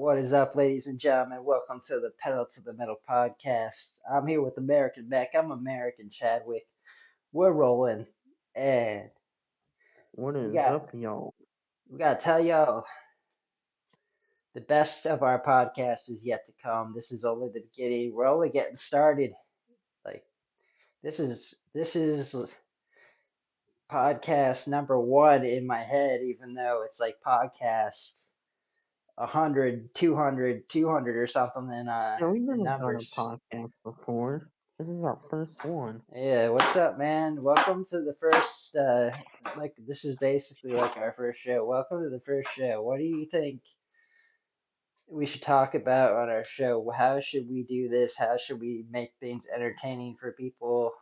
What is up, ladies and gentlemen? Welcome to the Pedal to the Metal podcast. I'm here with American Meck. I'm American Chadwick. We're rolling, and What we is got up, y'all? we got to tell y'all the best of our podcast is yet to come. This is only the beginning. We're only getting started. Like this is podcast number one in my head, even though it's like podcast 100, 200, 200 or something Yeah, we've in never done a numbers. podcast before. This is our first one. Yeah, what's up, man? Welcome to the first, like, this is basically like our first show. Welcome to the first show. What do you think we should talk about on our show? How should we do this? How should we make things entertaining for people?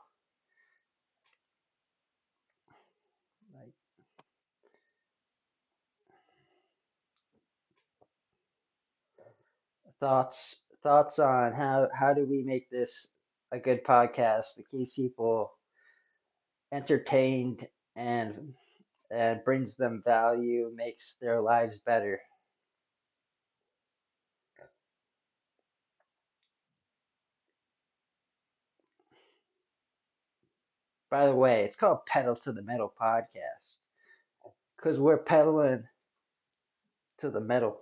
Like, thoughts on how do we make this a good podcast that keeps people entertained and brings them value, makes their lives better. By the way, it's called Pedal to the Metal Podcast because we're pedaling to the metal.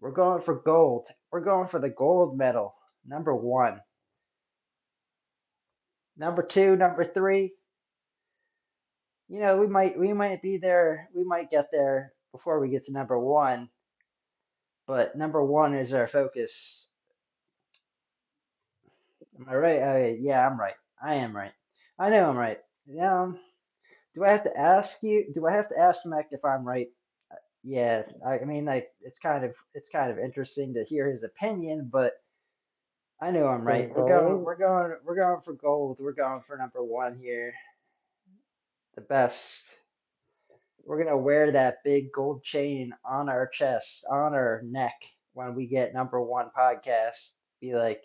We're going for gold. We're going for the gold medal. Number one. Number two, number three. We might be there. We might get there before we get to number one. But number one is our focus. Am I right? Yeah, I'm right. I am right. I know I'm right. Um, do I have to ask you? Do I have to ask Meck if I'm right? Yeah, I mean, like it's kind of interesting to hear his opinion, but I know I'm For right. We're going for gold. We're going for number one here. The best. We're gonna wear that big gold chain on our chest, on our neck when we get number one podcast. Be like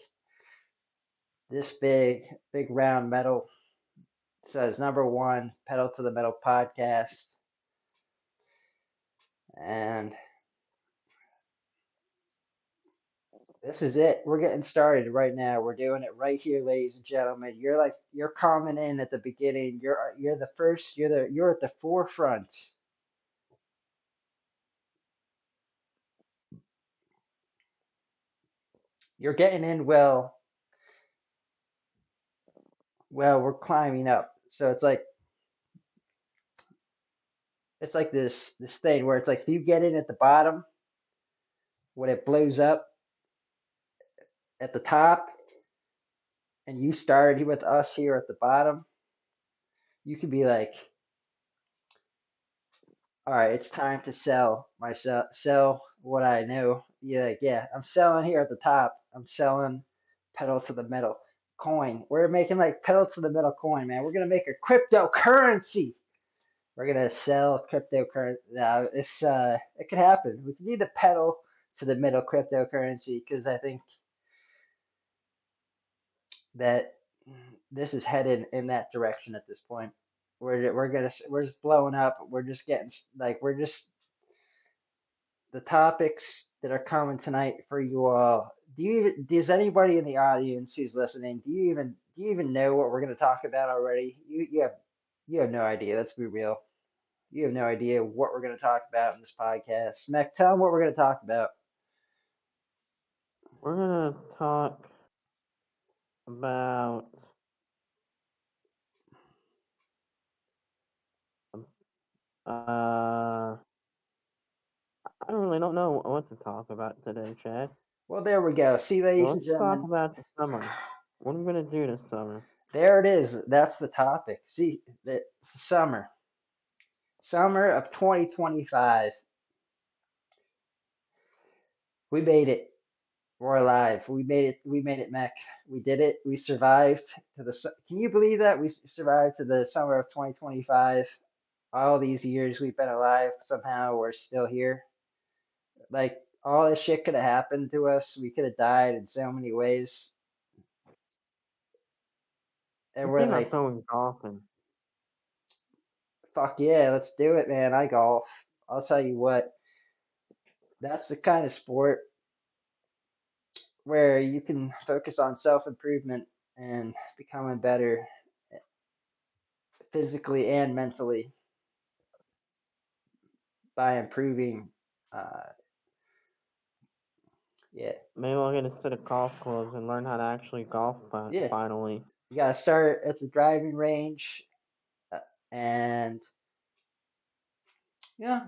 this big round medal says number one, pedal to the metal podcast. And this is it. We're getting started right now. We're doing it right here, ladies and gentlemen. You're coming in at the beginning. You're the first. You're at the forefront. You're getting in well. Well, we're climbing up. So it's like this thing where it's like if you get in at the bottom when it blows up at the top, and you started with us here at the bottom, you could be like, all right, it's time to sell myself, sell what I know. Yeah, like, yeah, I'm selling here at the top. I'm selling pedal to the metal coin. We're making like pedal to the metal coin, man. We're gonna make a cryptocurrency. We're gonna sell cryptocurrency. It could happen. We need to pedal to the metal cryptocurrency because I think that this is headed in that direction at this point. We're just blowing up. We're just getting like we're just the topics that are coming tonight for you all. Does anybody in the audience who's listening, do you even know what we're going to talk about already? You have no idea. Let's be real. You have no idea what we're going to talk about in this podcast. Mac, tell them what we're going to talk about. We're gonna talk about I really don't know what to talk about today, Chad. Well, there we go. See, Well, ladies and let's talk gentlemen, about the summer. What are we gonna do this summer? there it is. That's the topic. See, the summer of 2025. We made it. We're alive. We made it. We made it, Mech. We did it. We survived to the. Can you believe that we survived to the summer of 2025? All these years we've been alive, somehow we're still here. Like all this shit could have happened to us. We could have died in so many ways, and I'm we're thinking about like, going golfing. fuck yeah, let's do it, man. I golf. I'll tell you what. that's the kind of sport where you can focus on self improvement and becoming better physically and mentally by improving. Uh, yeah, Maybe I'll get a set of golf clubs and learn how to actually golf yeah. finally. You got to start at the driving range uh, and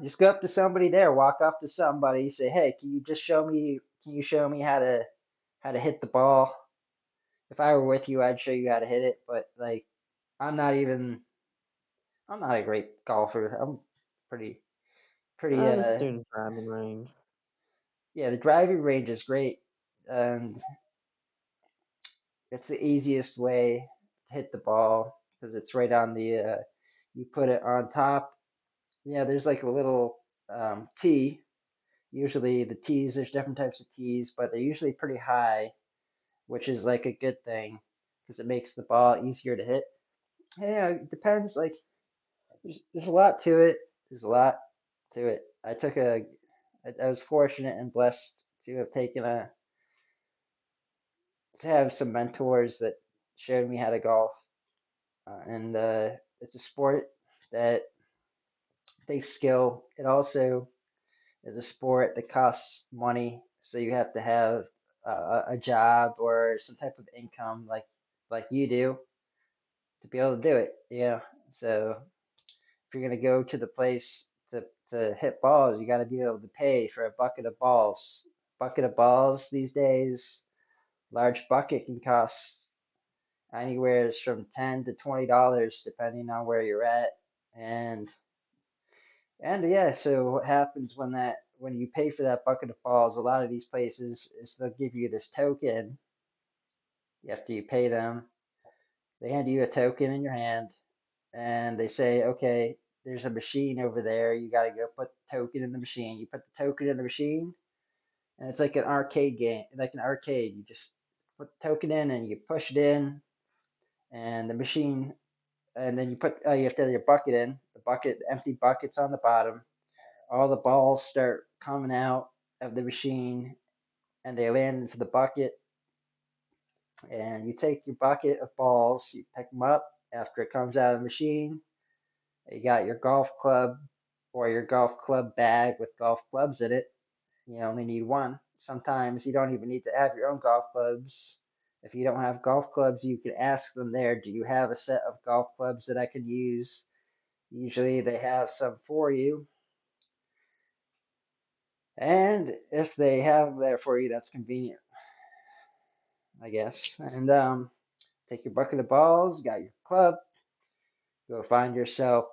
just go up to somebody there, walk up to somebody, say, "Hey, can you just show me? Can you show me how to hit the ball?" If I were with you, I'd show you how to hit it. But like, I'm not even. I'm not a great golfer. I'm pretty, pretty. I just do the driving range. Yeah, the driving range is great, and it's the easiest way to hit the ball because it's right on the. You put it on top. Yeah, there's like a little tee. Usually the tees, there's different types of tees, but they're usually pretty high, which is like a good thing because it makes the ball easier to hit. Yeah, it depends. Like there's a lot to it. There's a lot to it. I was fortunate and blessed to have taken a to have some mentors that showed me how to golf, and it's a sport that takes skill. It also is a sport that costs money, so you have to have a job or some type of income, like you do, to be able to do it. Yeah. So if you're gonna go to the place to hit balls, you got to be able to pay for a bucket of balls. Bucket of balls these days, large bucket can cost anywhere from $10 to $20 depending on where you're at. And and yeah, so what happens when you pay for that bucket of balls, a lot of these places is they'll give you this token after you pay them. They hand you a token in your hand and they say, okay, there's a machine over there. You got to go put the token in the machine. You put the token in the machine, and it's like an arcade game, like an arcade. You just put the token in and you push it in, and the machine, and then you have to have your bucket in. The bucket, the empty bucket's on the bottom. All the balls start coming out of the machine, and they land into the bucket. And you take your bucket of balls, you pick them up after it comes out of the machine. You got your golf club or your golf club bag with golf clubs in it. You only need one. Sometimes you don't even need to have your own golf clubs. If you don't have golf clubs, you can ask them there, do you have a set of golf clubs that I can use? Usually they have some for you. And if they have them there for you, that's convenient, I guess. And take your bucket of balls, you got your club, go find yourself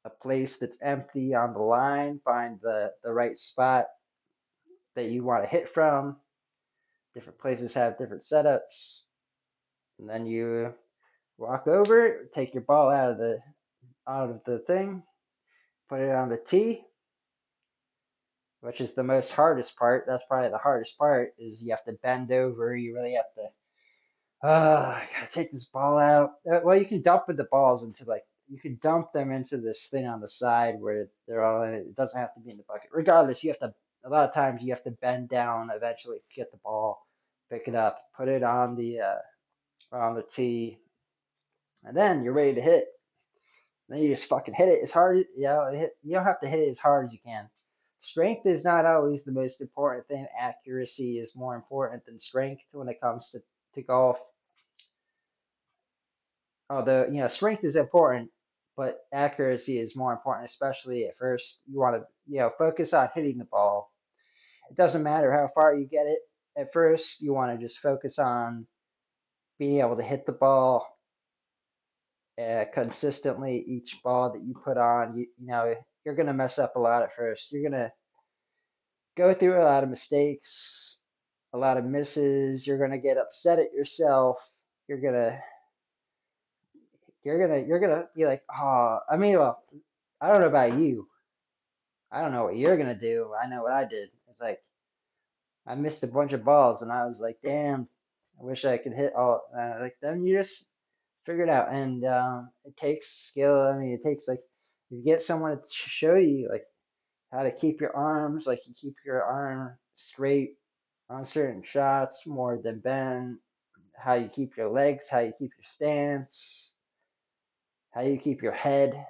a place that's empty on the line, find the right spot that you want to hit from. Different places have different setups. And then you walk over, take your ball out of the thing, put it on the tee, which is the most hardest part. That's probably the hardest part is you have to bend over. You really have to I gotta take this ball out. Well, you can dump the balls into like you can dump them into this thing on the side where they're all in it. It doesn't have to be in the bucket. Regardless, you have to. A lot of times you have to bend down eventually to get the ball, pick it up, put it on the tee, and then you're ready to hit. Then you just fucking hit it as hard. You don't have to hit it as hard as you can. Strength is not always the most important thing. Accuracy is more important than strength when it comes to golf. Although, strength is important, but accuracy is more important, especially at first. You want to, focus on hitting the ball. It doesn't matter how far you get it. At first, you want to just focus on being able to hit the ball consistently. Each ball that you put on, you're going to mess up a lot at first. You're going to go through a lot of mistakes, a lot of misses. You're going to get upset at yourself. You're going to you're gonna be like, oh, I mean, well, I don't know about you. I don't know what you're gonna do. I know what I did. It's like I missed a bunch of balls, and I was like, damn, I wish I could hit all. Like then you just figure it out, and it takes skill. I mean, it takes like you get someone to show you. Like how to keep your arms, like you keep your arm straight on certain shots more than bend, how you keep your legs, how you keep your stance, how you keep your head,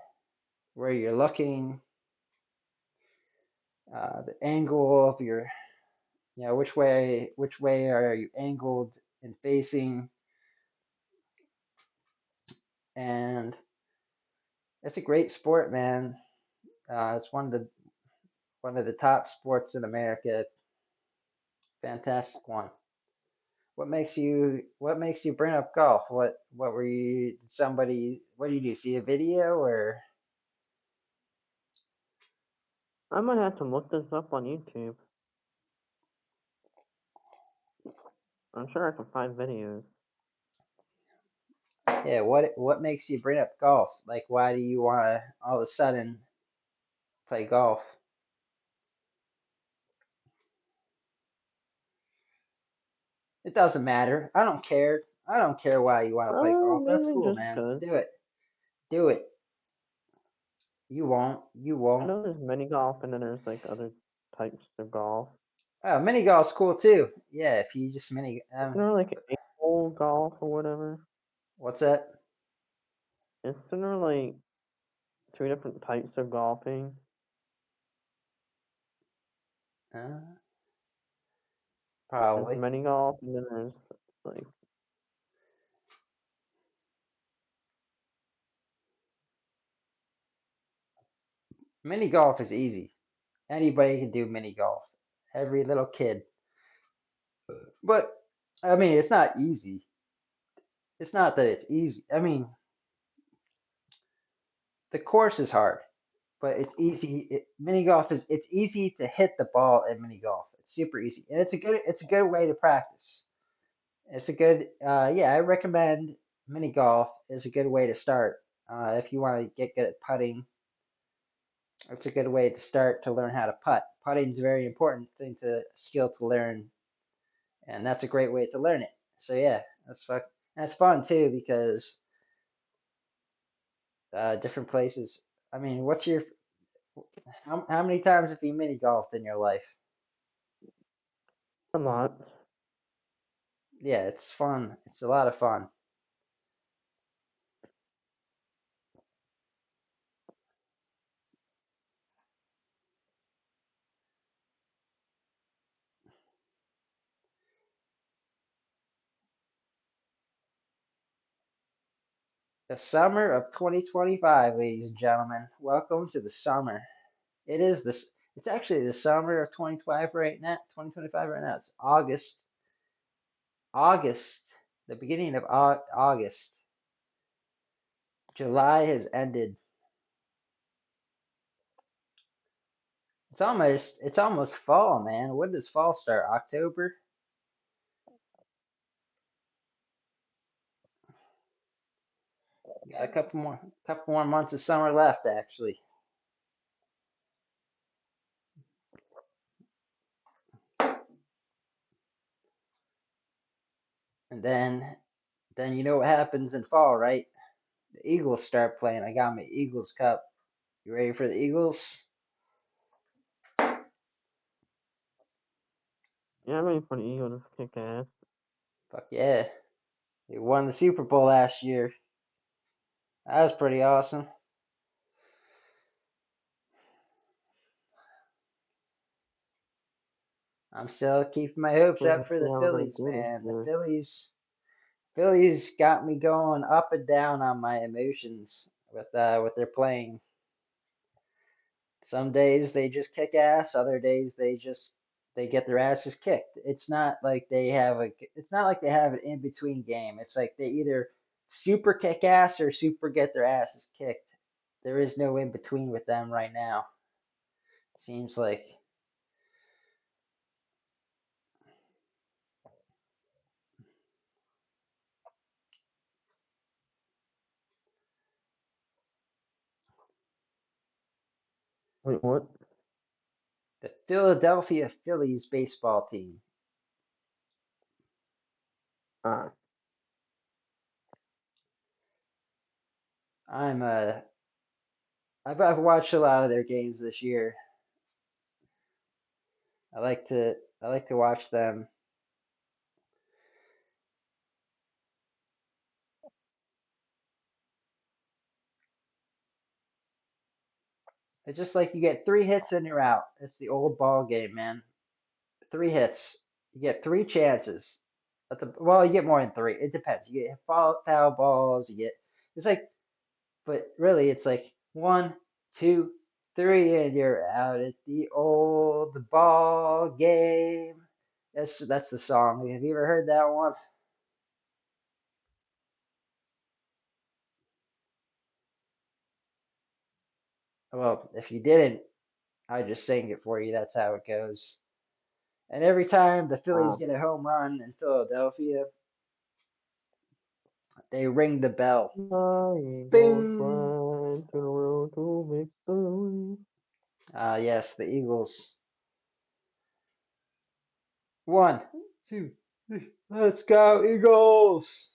where you're looking, the angle of your, which way are you angled and facing, and it's a great sport, man. It's one of the top sports in America. Fantastic one. What makes you bring up golf? What were you somebody what did you do? See a video or I might have to look this up on YouTube. I'm sure I can find videos. yeah, what makes you bring up golf? Like why do you wanna all of a sudden play golf? It doesn't matter. I don't care. I don't care why you want to play golf. That's Mainly cool, just man. 'cause Do it. Do it. You won't. You I won't. know there's mini golf and then there's like other types of golf. Oh, mini golf's cool too. Yeah, if you just mini Isn't there like 8-hole golf or whatever? what's that? Isn't there like two different types of golfing? Uh, There's Probably. mini golf and then there's like Mini golf is easy. Anybody can do mini golf. Every little kid. But I mean, it's not easy. It's not that it's easy. I mean, the course is hard, but it's easy. Mini golf it's easy to hit the ball in mini golf. It's super easy, and it's a good way to practice. It's a good yeah. I recommend mini golf is a good way to start. If you want to get good at putting, it's a good way to start to learn how to putt. Putting is a very important skill to learn, and that's a great way to learn it. So yeah, that's fun too because different places. I mean, how many times have you mini golfed in your life? a lot. Yeah, it's fun. It's a lot of fun. The summer of 2025, ladies and gentlemen. Welcome to the summer. It is this. It's actually the summer of 2025 right now. 2025 right now. It's August. August. The beginning of August. July has ended. It's almost fall, man. When does fall start? October? Got a couple more months of summer left, actually. And then you know what happens in fall, right? The Eagles start playing. I got my Eagles cup. You ready for the Eagles? Yeah, I'm ready for the Eagles to kick ass. Fuck yeah. They won the Super Bowl last year. That was pretty awesome. I'm still keeping my hopes Can't up wait to for see the how we're gonna Phillies, do this man. The year. Phillies got me going up and down on my emotions with their playing. Some days they just kick ass, other days they get their asses kicked. It's not like they have an in between game. It's like they either super kick ass or super get their asses kicked. There is no in between with them right now. Seems like Wait, what? the Philadelphia Phillies baseball team. Ah, I'm I've watched a lot of their games this year. I like to watch them. It's just like you get 3 hits and you're out. It's the old ball game, man. 3 hits. You get 3 chances. Well, you get more than three. It depends. You get foul balls. You get it's like, but really, it's like 1, 2, 3, and you're out at the old ball game. That's the song. Have you ever heard that one? Well, if you didn't, I just sang it for you. That's how it goes. And every time the Phillies Uh, get a home run in Philadelphia, they ring the bell. the Eagles Bing! fly to the road to victory. Ah, yes, the Eagles. 1, 2, 3. Let's go, Eagles!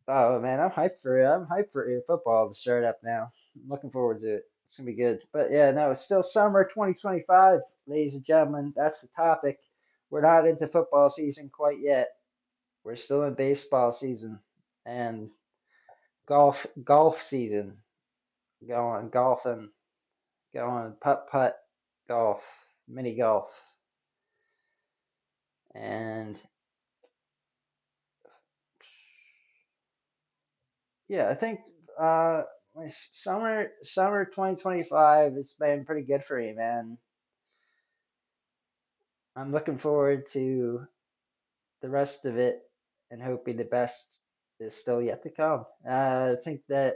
Oh man, I'm hyped for it. I'm hyped for football to start up now. I'm looking forward to it. It's gonna be good. But yeah, no, it's still summer 2025, ladies and gentlemen. That's the topic. We're not into football season quite yet. We're still in baseball season and golf season. Going golfing, going putt putt golf, mini golf, and yeah, I think my summer 2025 has been pretty good for me, man. I'm looking forward to the rest of it and hoping the best is still yet to come. I think that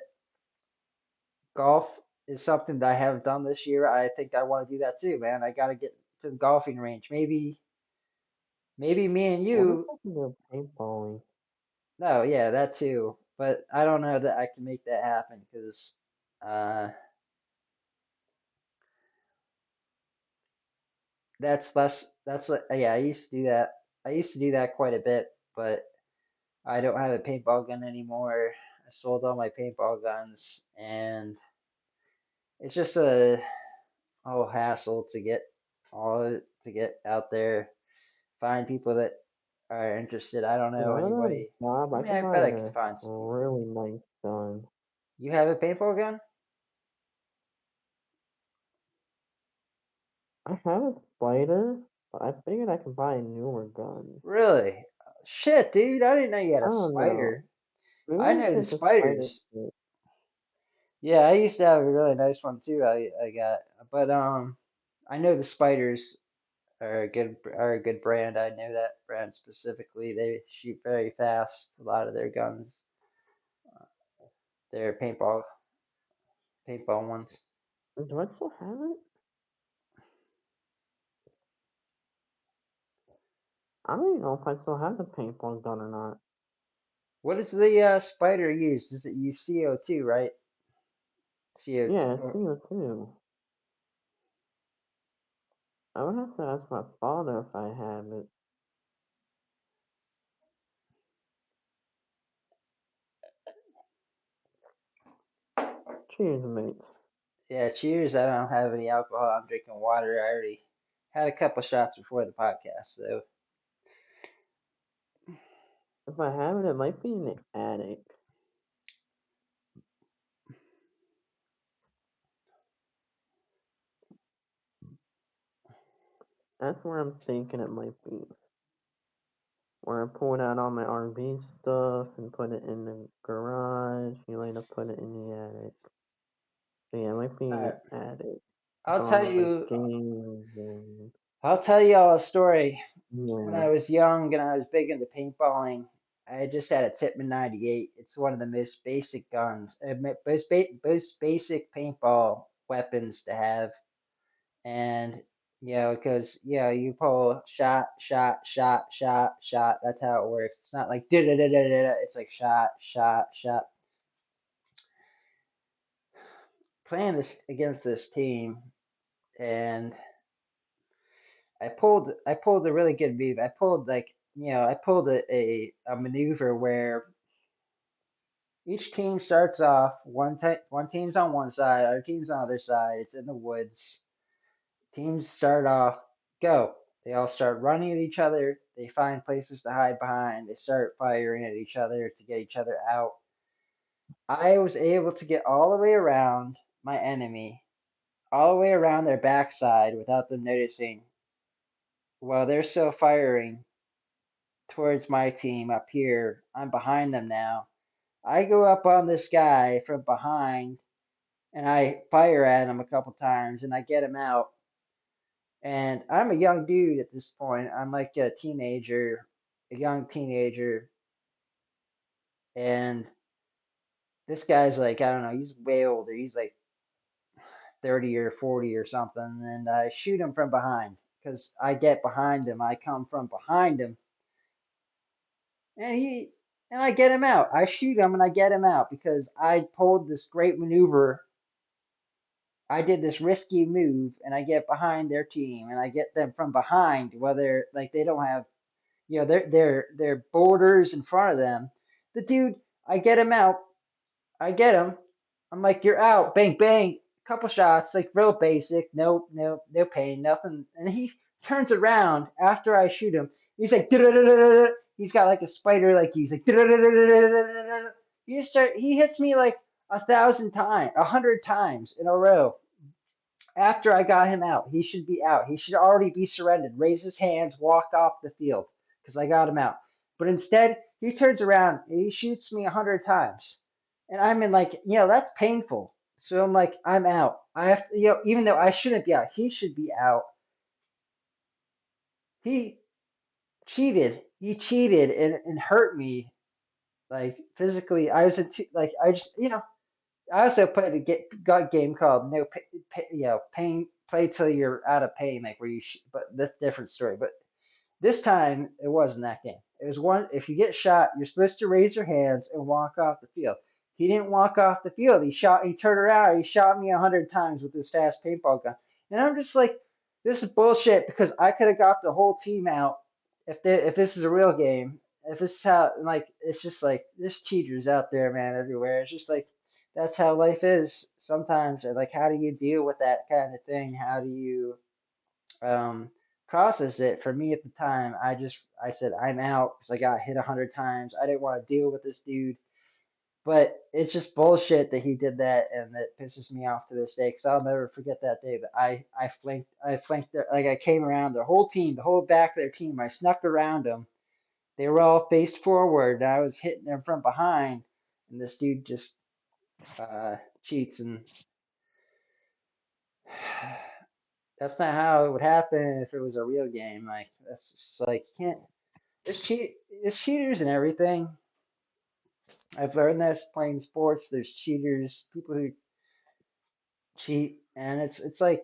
golf is something that I haven't done this year. I think I want to do that too, man. I got to get to the golfing range. Maybe me and What if you. I can go paintballing? No, yeah, that too. But I don't know that I can make that happen because uh, that's less. That's yeah. I used to do that. I used to do that quite a bit, but I don't have a paintball gun anymore. I sold all my paintball guns, and it's just a whole hassle to get to get out there, find people that are interested. I don't If know I had a anybody. job, I I mean, could I buy bet I could a find some people. really nice gun. You have a paintball gun? I have a spider, but I figured I could buy a newer gun. Really? Shit, dude, I didn't know you had I a don't know. spider. Maybe I I know the should just fight it. spiders. Yeah, I used to have a really nice one too. I got, but I know the spiders are a good brand. I know that brand specifically. They shoot very fast. A lot of their guns, they're paintball ones. Do I still have it? I don't even know if I still have the paintball gun or not. What does the spider use? Does it use CO2, right? CO2. Yeah, it's CO2. I would have to ask my father if I have it. Cheers, mate. Yeah, cheers. I don't have any alcohol. I'm drinking water. I already had a couple shots before the podcast, though. If I have it, it might be in the attic. That's where I'm thinking it might be. Where I pulled out all my RV stuff and put it in the garage. You later put it in the attic. So yeah, it might be All in right. the attic. With I'll all tell my you. games and I'll tell you all a story. When yeah. I was young and I was big into paintballing, I just had a Tippmann 98. It's one of the most basic guns, most basic paintball weapons to have. And because you pull shot, shot, shot, shot, shot. That's how it works. It's not like da da da da da. It's like shot, shot, shot. Playing this against this team, and I pulled a really good move. I pulled like I pulled a maneuver where each team starts off one team's on one side, other team's on the other side. It's in the woods. Teams start off go. They all start running at each other. They find places to hide behind. They start firing at each other to get each other out. I was able to get all the way around my enemy, all the way around their backside without them noticing while they're still firing towards my team up here. I'm behind them now. I go up on this guy from behind and I fire at him a couple times and I get him out. And I'm a young dude at this point. I'm like a teenager, a young teenager. And this guy's like, I don't know, he's way older. He's like 30 or 40 or something. And I shoot him from behind because I get behind him. I come from behind him and I get him out. I shoot him and I get him out because I pulled this great maneuver. I did this risky move and I get behind their team and I get them from behind, whether like they don't have, their borders in front of them. The dude, I get him out. I get him. I'm like, you're out. Bang, bang. Couple shots, like real basic. No pain, nothing. And he turns around after I shoot him. He's like, "Da-da-da-da-da-da." He's got like a spider, like he's like, "Da-da-da-da-da-da-da-da." He hits me like 1,000 times, 100 times in a row. After I got him out, he should be out. He should already be surrendered, raise his hands, walk off the field because I got him out. But instead, he turns around and he shoots me 100 times. And I'm in like, that's painful. So I'm like, I'm out. I have to, even though I shouldn't be out, he should be out. He cheated. He cheated and hurt me like physically. I was like, I just, I also played a game called No Pain. Play till you're out of pain, like where but that's a different story. But this time it wasn't that game. It was one. If you get shot, you're supposed to raise your hands and walk off the field. He didn't walk off the field. He shot. He turned around. He shot me 100 times with his fast paintball gun. And I'm just like, this is bullshit because I could have got the whole team out if this is a real game. If this is how like it's just like there's cheaters out there, man, everywhere. It's just like that's how life is sometimes. Or like, how do you deal with that kind of thing? How do you um, process it? For me at the time, I said I'm out because I got hit 100 times. I didn't want to deal with this dude, but it's just bullshit that he did that, and that pisses me off to this day because I'll never forget that day. That I flanked like I came around their whole team, the whole back of their team. I snuck around them. They were all faced forward, and I was hitting them from behind, and this dude just cheats and. That's not how it would happen if it was a real game. Like that's just like you can't. There's cheaters and everything. I've learned this playing sports. There's cheaters, people who cheat, and it's like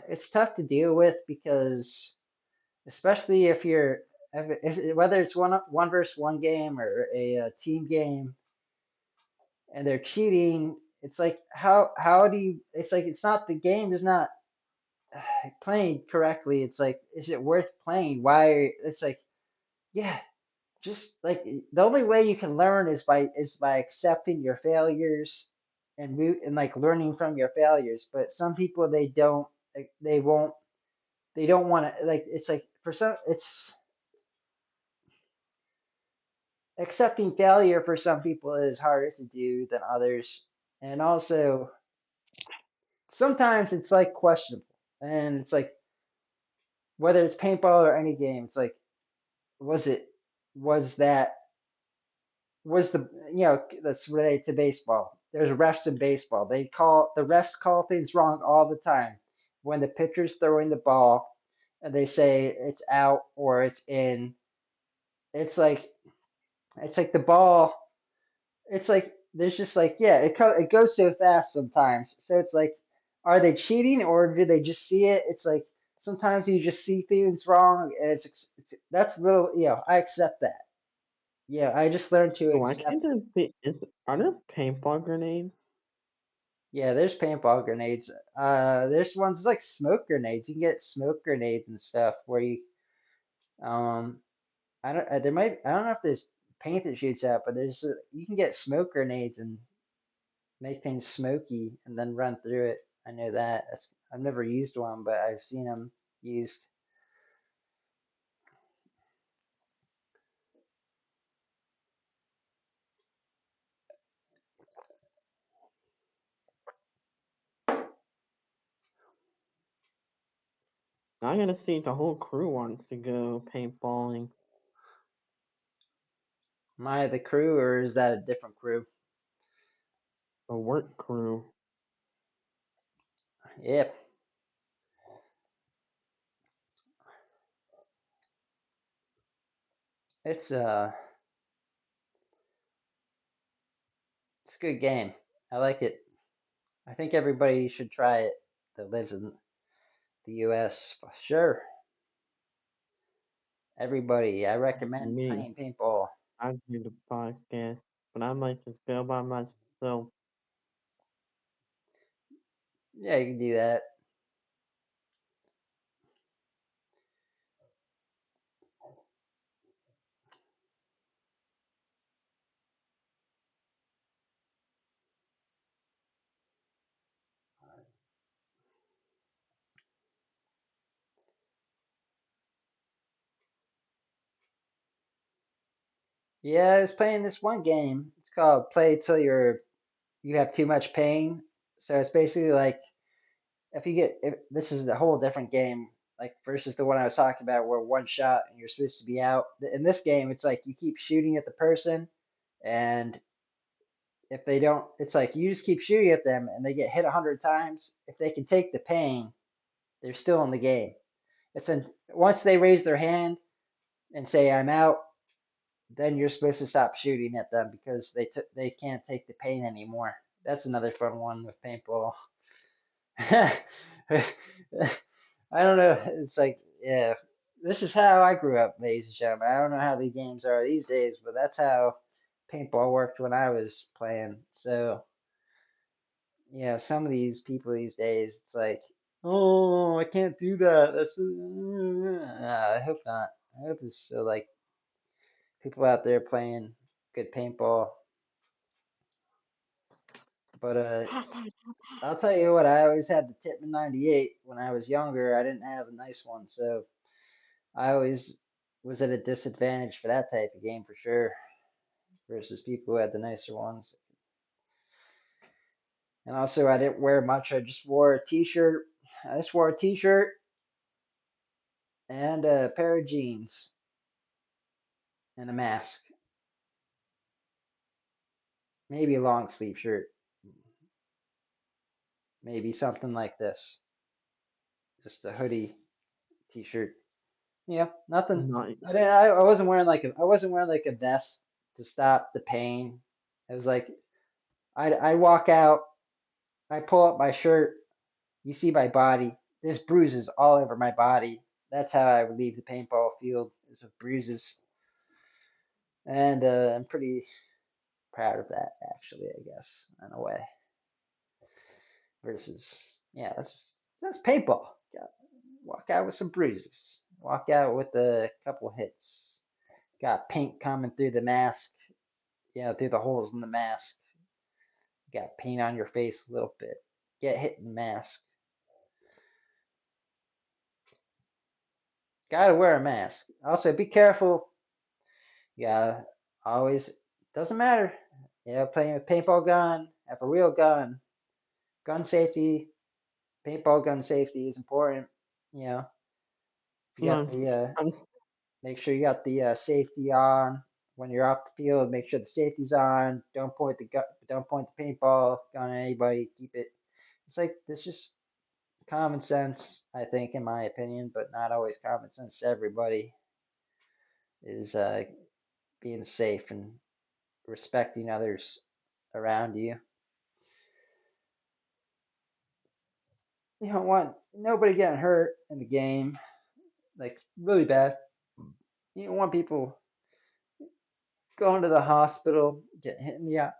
it's tough to deal with because especially if you're whether it's one versus one game or a team game, and they're cheating. It's like how do you? It's like it's not the game is not playing correctly. It's like is it worth playing? Why? It's like yeah, just like the only way you can learn is by accepting your failures and like learning from your failures. But some people they don't like, they don't want to like it's like for some it's accepting failure for some people is harder to do than others. And also sometimes it's like questionable. And it's like whether it's paintball or any game, it's like was it was that was the that's related to baseball. There's refs in baseball. The refs call things wrong all the time. When the pitcher's throwing the ball and they say it's out or it's in, it's like the ball. It's like there's just like it goes so fast sometimes. So it's like, are they cheating or do they just see it? It's like sometimes you just see things wrong and it's that's a little I accept that. Yeah, I just learned to So why can't accept. there be? Are there paintball grenades? Yeah, there's paintball grenades. There's ones like smoke grenades. You can get smoke grenades and stuff where you, um, I don't know if there's paint that shoots out, but you can get smoke grenades and make things smoky and then run through it. I know that. I've never used one, but I've seen them used. I gotta see if the whole crew wants to go paintballing. Am I the crew or is that a different crew? A work crew. Yeah, it's uh it's a good game. I like it. I think everybody should try it that lives in the US. Sure. Everybody, I recommend Me. playing paintball. I do the podcast, but I might just go by myself. Yeah, you can do that. Yeah, I was playing this one game. It's called Play Till you have too much pain. So it's basically like if this is a whole different game, like versus the one I was talking about where one shot and you're supposed to be out. In this game, it's like you keep shooting at the person, and if they don't, it's like you just keep shooting at them and they get hit 100 times. If they can take the pain, they're still in the game. It's then once they raise their hand and say I'm out, then you're supposed to stop shooting at them because they can't take the pain anymore. That's another fun one with paintball. I don't know. It's like, yeah, this is how I grew up, ladies and gentlemen. I don't know how the games are these days, but that's how paintball worked when I was playing. So, yeah, some of these people these days, it's like, oh, I can't do that. I hope not. I hope it's still like people out there playing good paintball. But I'll tell you what, I always had the Titman 98 when I was younger. I didn't have a nice one, so I always was at a disadvantage for that type of game for sure versus people who had the nicer ones. And also, I didn't wear much. I just wore a t-shirt. I just wore a t-shirt and a pair of jeans and a mask. Maybe a long sleeve shirt. Maybe something like this. Just a hoodie t-shirt. Yeah, nothing. Nice. I wasn't wearing I wasn't wearing like a vest to stop the pain. It was like I walk out, I pull up my shirt, you see my body. There's bruises all over my body. That's how I would leave the paintball field, is with bruises. And I'm pretty proud of that, actually, I guess, in a way. Versus, yeah, that's paintball. Yeah, walk out with some bruises. Walk out with a couple hits. Got paint coming through the mask, through the holes in the mask. Got paint on your face a little bit. Get hit in the mask. Gotta wear a mask. Also, be careful. Yeah, always doesn't matter. Playing a paintball gun, have a real gun. Gun safety, paintball gun safety is important. You know, if you got No, the I'm make sure you got the safety on when you're off the field. Make sure the safety's on. Don't point the gun. Don't point the paintball gun at anybody. Keep it. It's like this just common sense, I think, in my opinion, but not always common sense to everybody. Is being safe and respecting others around you. You don't want nobody getting hurt in the game, like really bad. You don't want people going to the hospital, getting hit in the eye,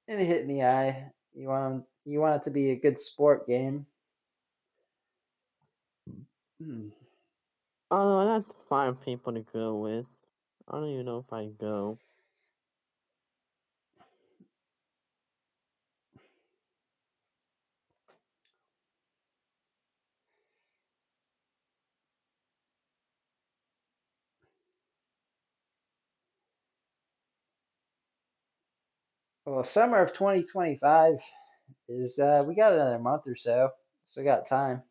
and hit in the eye. You want it to be a good sport game. Hmm. oh, that's fine people to go with. I don't even know if I go. Well, summer of 2025 is we got another month or so, so we got time,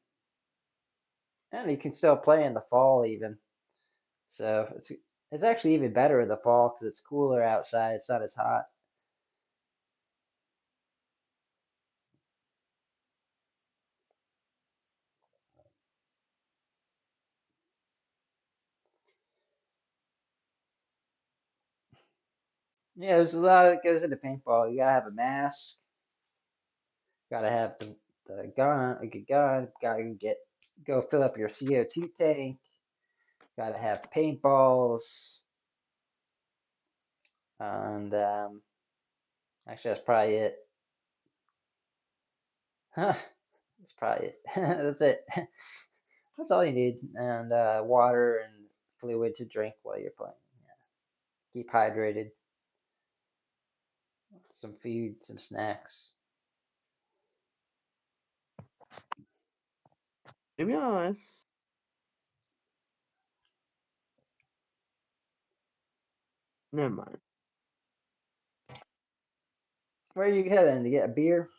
and you can still play in the fall even. So it's actually even better in the fall because it's cooler outside. It's not as hot. Yeah, there's a lot that goes into paintball. You gotta have a mask. Gotta have the gun, a good gun. Gotta go fill up your CO2 tank. Gotta have paintballs, and actually that's probably it. Huh, that's probably it. That's it. That's all you need, and water and fluid to drink while you're playing. Yeah. Keep hydrated. Some food, some snacks. To be honest, never mind. Where are you heading to get a beer?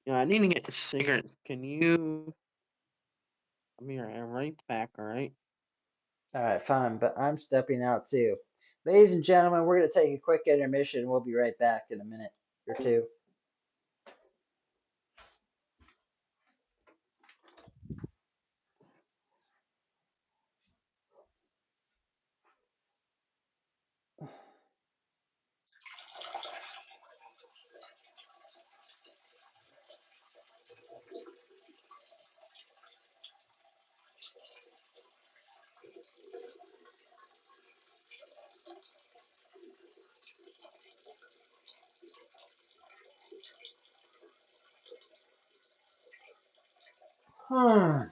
Yeah, I need to get cigarettes. Can you? I'll be right back. All right. All right, fine, but I'm stepping out too. Ladies and gentlemen, we're going to take a quick intermission. We'll be right back in a minute or two. Hmm.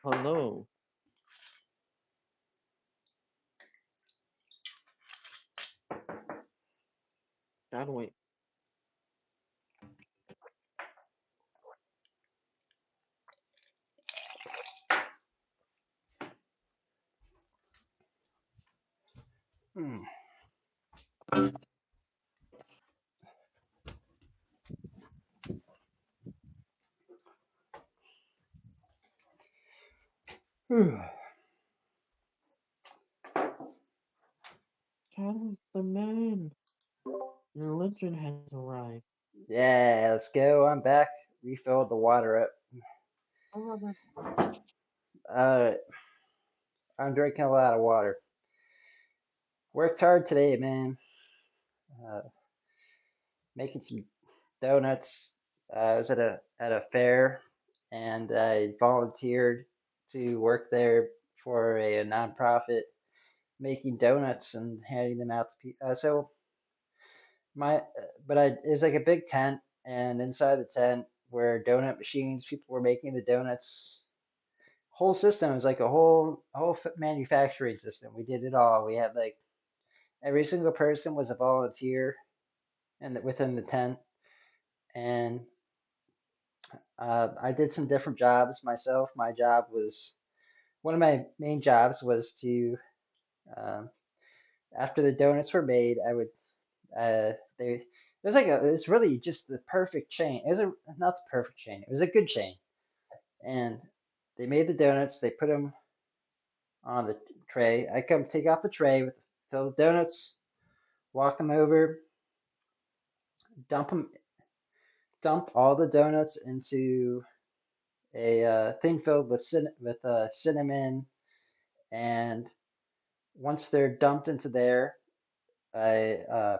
Hello, Chadwick. Hmm. Hmm. Chadwick the man. Your legend has arrived. Yeah, let's go. I'm back. Refilled the water up. However, Uh, I'm drinking a lot of water. Worked hard today, man. Uh, Making some donuts. I was at a fair, and I volunteered to work there for a nonprofit making donuts and handing them out to people. So but it's like a big tent, and inside the tent were donut machines. People were making the donuts. Whole system is like a whole manufacturing system. We did it all. We had like every single person was a volunteer and within the tent, and I did some different jobs myself. My job was one of my main jobs was to um, after the donuts were made, I would they it was like it was really just the perfect chain. It was not the perfect chain. It was a good chain, and they made the donuts. They put them on the tray. I come take off the tray with fill the donuts, walk them over, dump them, dump all the donuts into a thing filled with cinnamon, and once they're dumped into there, I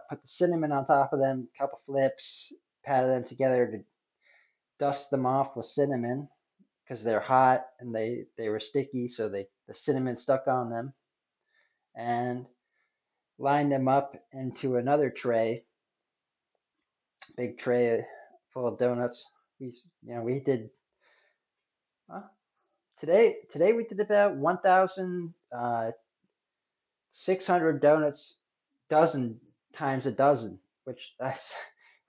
put the cinnamon on top of them, a couple flips, patted them together to dust them off with cinnamon because they're hot and they were sticky, so the cinnamon stuck on them, and lined them up into another tray, big tray full of donuts. We did uh, today we did about 1,600 donuts, dozen times a dozen, which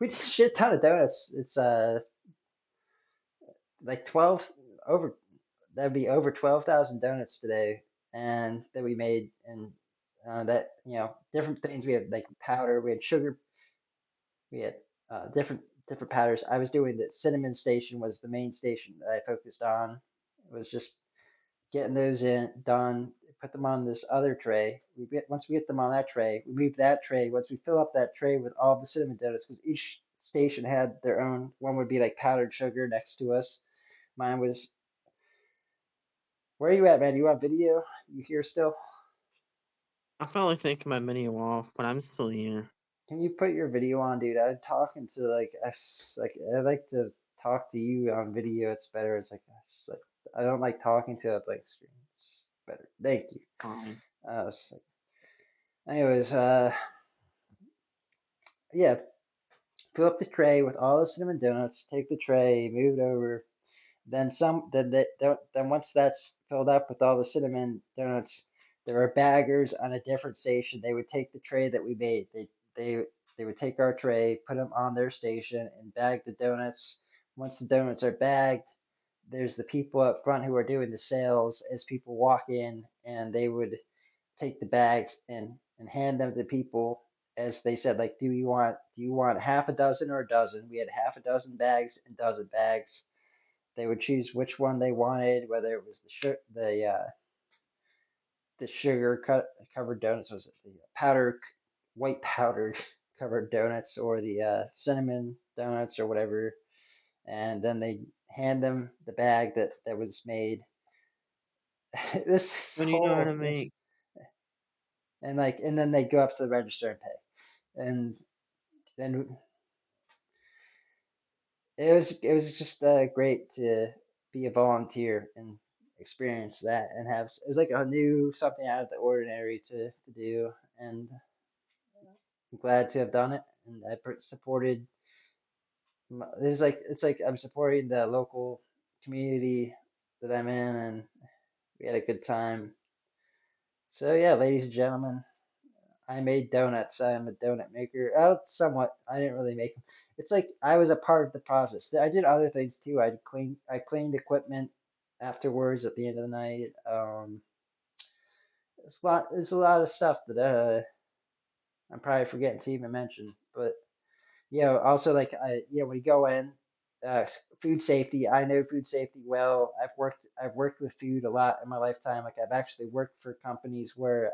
we did a shit ton of donuts. It's like 12 over that'd be over 12,000 donuts today, and that we made, and that different things. We had like powder, we had sugar, we had different powders. I was doing the cinnamon station was the main station that I focused on. It was just getting those in done, put them on this other tray. Once we get them on that tray, we move that tray. Once we fill up that tray with all the cinnamon donuts, because each station had their own. One would be like powdered sugar next to us. Mine was. Where are you at, man? You on video? You here still? I felt like taking my video off, but I'm still here. Can you put your video on, dude? I'm talking to like like I like to talk to you on video. It's better. It's like I don't like talking to a blank screen. It's better. Thank you. Fine. It's like, anyways, yeah. Fill up the tray with all the cinnamon donuts. Take the tray, move it over. Then some. Then once that's filled up with all the cinnamon donuts, there are baggers on a different station. They would take the tray that we made. They they would take our tray, put them on their station, and bag the donuts. Once the donuts are bagged, there's the people up front who are doing the sales as people walk in, and they would take the bags and hand them to people as they said, like, do you want half a dozen or a dozen? We had half a dozen bags and dozen bags. They would choose which one they wanted, whether it was the sugar covered donuts, was it the powder white powdered covered donuts, or the cinnamon donuts or whatever, and then they hand them the bag that was made. This is What do you know how to whole this make? and then they go up to the register and pay, and then it was just great to be a volunteer and experience that, and have it was like a new something out of the ordinary to do, and I'm glad to have done it, and I supported. It's like I'm supporting the local community that I'm in, and we had a good time. So yeah, ladies and gentlemen, I made donuts. I am a donut maker. Oh, somewhat. I didn't really make them. It's like I was a part of the process. I did other things too. I cleaned equipment afterwards at the end of the night. There's a lot of stuff that I'm probably forgetting to even mention. But also like when you go in, uh, food safety. I know food safety well. I've worked with food a lot in my lifetime. Like I've actually worked for companies where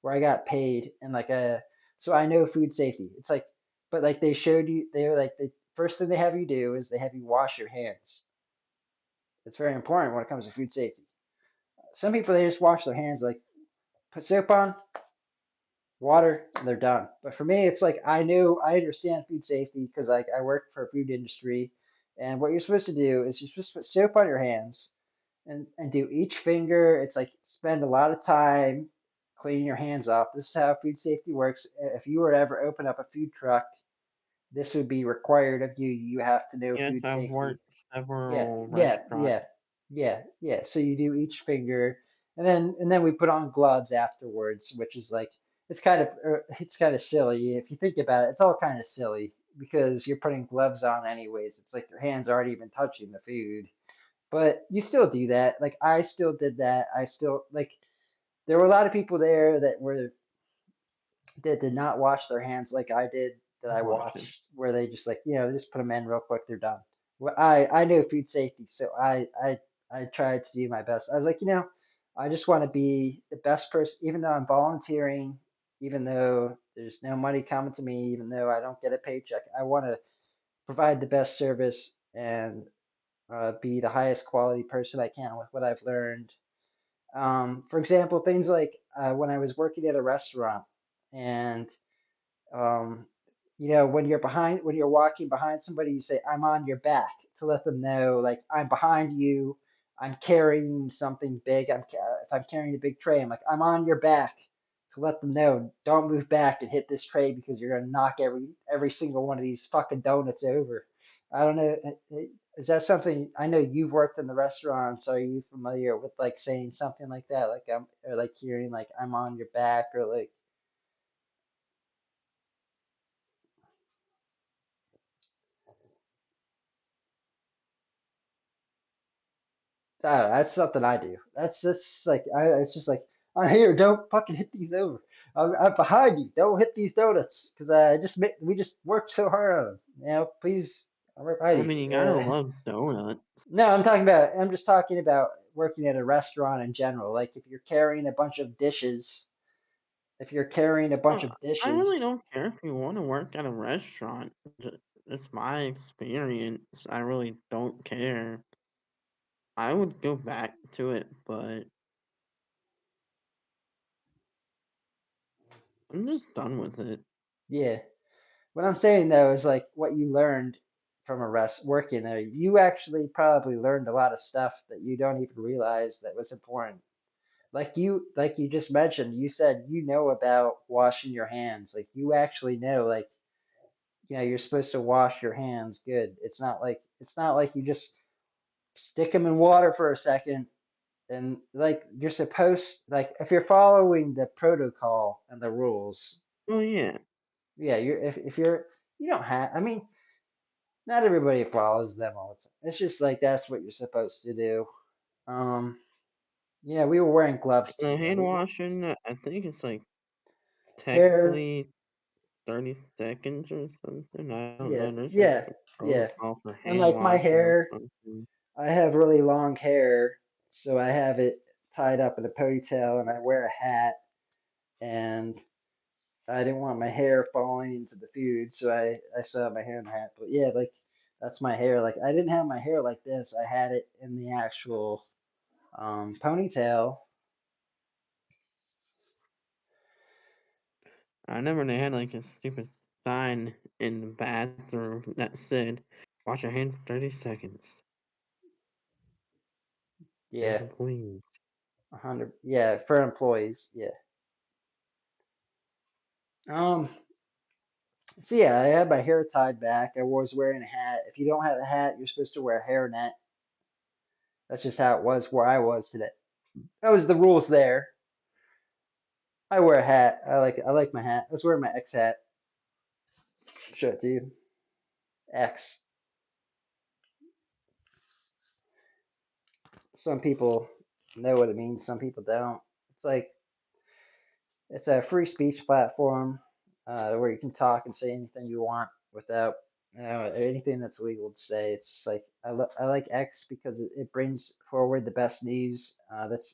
I got paid, and like so I know food safety. It's like, but like they were like the first thing they have you do is they have you wash your hands. It's very important when it comes to food safety. Some people they just wash their hands, like put soap on, water, and they're done. But for me, it's like I understand food safety because like I work for a food industry, and what you're supposed to do is you're supposed to put soap on your hands and do each finger. It's like spend a lot of time cleaning your hands off. This is how food safety works. If you were to ever open up a food truck, this would be required of you. You have to know Yes, food I've safety. worked Yeah, several yeah, restaurants. yeah, yeah. So you do each finger, and then we put on gloves afterwards, which is like it's kind of silly if you think about it. It's all kind of silly because you're putting gloves on anyways. It's like your hands aren't even touching the food, but you still do that. Like I still did that. I still like there were a lot of people there that did not wash their hands like I did, that I Watching. watched, where they just like, just put them in real quick, they're done. Well, I know food safety, so I tried to do my best. I was like, I just want to be the best person, even though I'm volunteering, even though there's no money coming to me, even though I don't get a paycheck. I want to provide the best service and be the highest quality person I can with what I've learned. For example, things like when I was working at a restaurant and um, when you're walking behind somebody, you say, I'm on your back to let them know, like, I'm behind you. I'm carrying something big. If I'm carrying a big tray, I'm like, I'm on your back to let them know, don't move back and hit this tray because you're gonna knock every single one of these fucking donuts over. I don't know. Is that something I know you've worked in the restaurants? Are you familiar with like saying something like that? Like or like hearing like I'm on your back or like I don't know, that's something I do. That's like it's just like I'm here. Don't fucking hit these over. I'm behind you. Don't hit these donuts because we just worked so hard on them. Please, I'm right I behind mean, you you. gotta love donuts. No, I'm just talking about working at a restaurant in general. Like if you're carrying a bunch of dishes, if you're carrying a bunch Uh, of I dishes, really don't care if you want to work at a restaurant. It's my experience. I really don't care. I would go back to it, but I'm just done with it. yeah. What I'm saying though is like what you learned from a rest working there. You actually probably learned a lot of stuff that you don't even realize that was important. Like you just mentioned, you said you know about washing your hands. Like you actually know, like, you're supposed to wash your hands good. It's not like you just stick them in water for a second and like you're supposed like if you're following the protocol and the rules, Oh yeah, yeah, if you're you don't have I mean not everybody follows them all the time. It's just like that's what you're supposed to do. Um, yeah, we were wearing gloves too, the though. hand washing. I think it's like Hair, technically 30 seconds or something. I don't yeah, know. There's like yeah, a yeah. protocol for And hand like my washing or hair, something. I have really long hair, so I have it tied up in a ponytail, and I wear a hat, and I didn't want my hair falling into the food, so I still have my hair in the hat. But yeah, like that's my hair. Like I didn't have my hair like this. I had it in the actual ponytail. I remember they had like a stupid sign in the bathroom that said, "Wash your hands for 30 seconds." As Yeah, employees. 100. Yeah, for employees. Yeah. Um. So yeah, I had my hair tied back. I was wearing a hat. If you don't have a hat, you're supposed to wear a hairnet. That's just how it was where I was today. That was the rules there. I wear a hat. I like my hat. I was wearing my X hat. Show it to you. X. Some people know what it means. Some people don't. It's like it's a free speech platform where you can talk and say anything you want without anything that's illegal to say. It's just like I like X because it brings forward the best news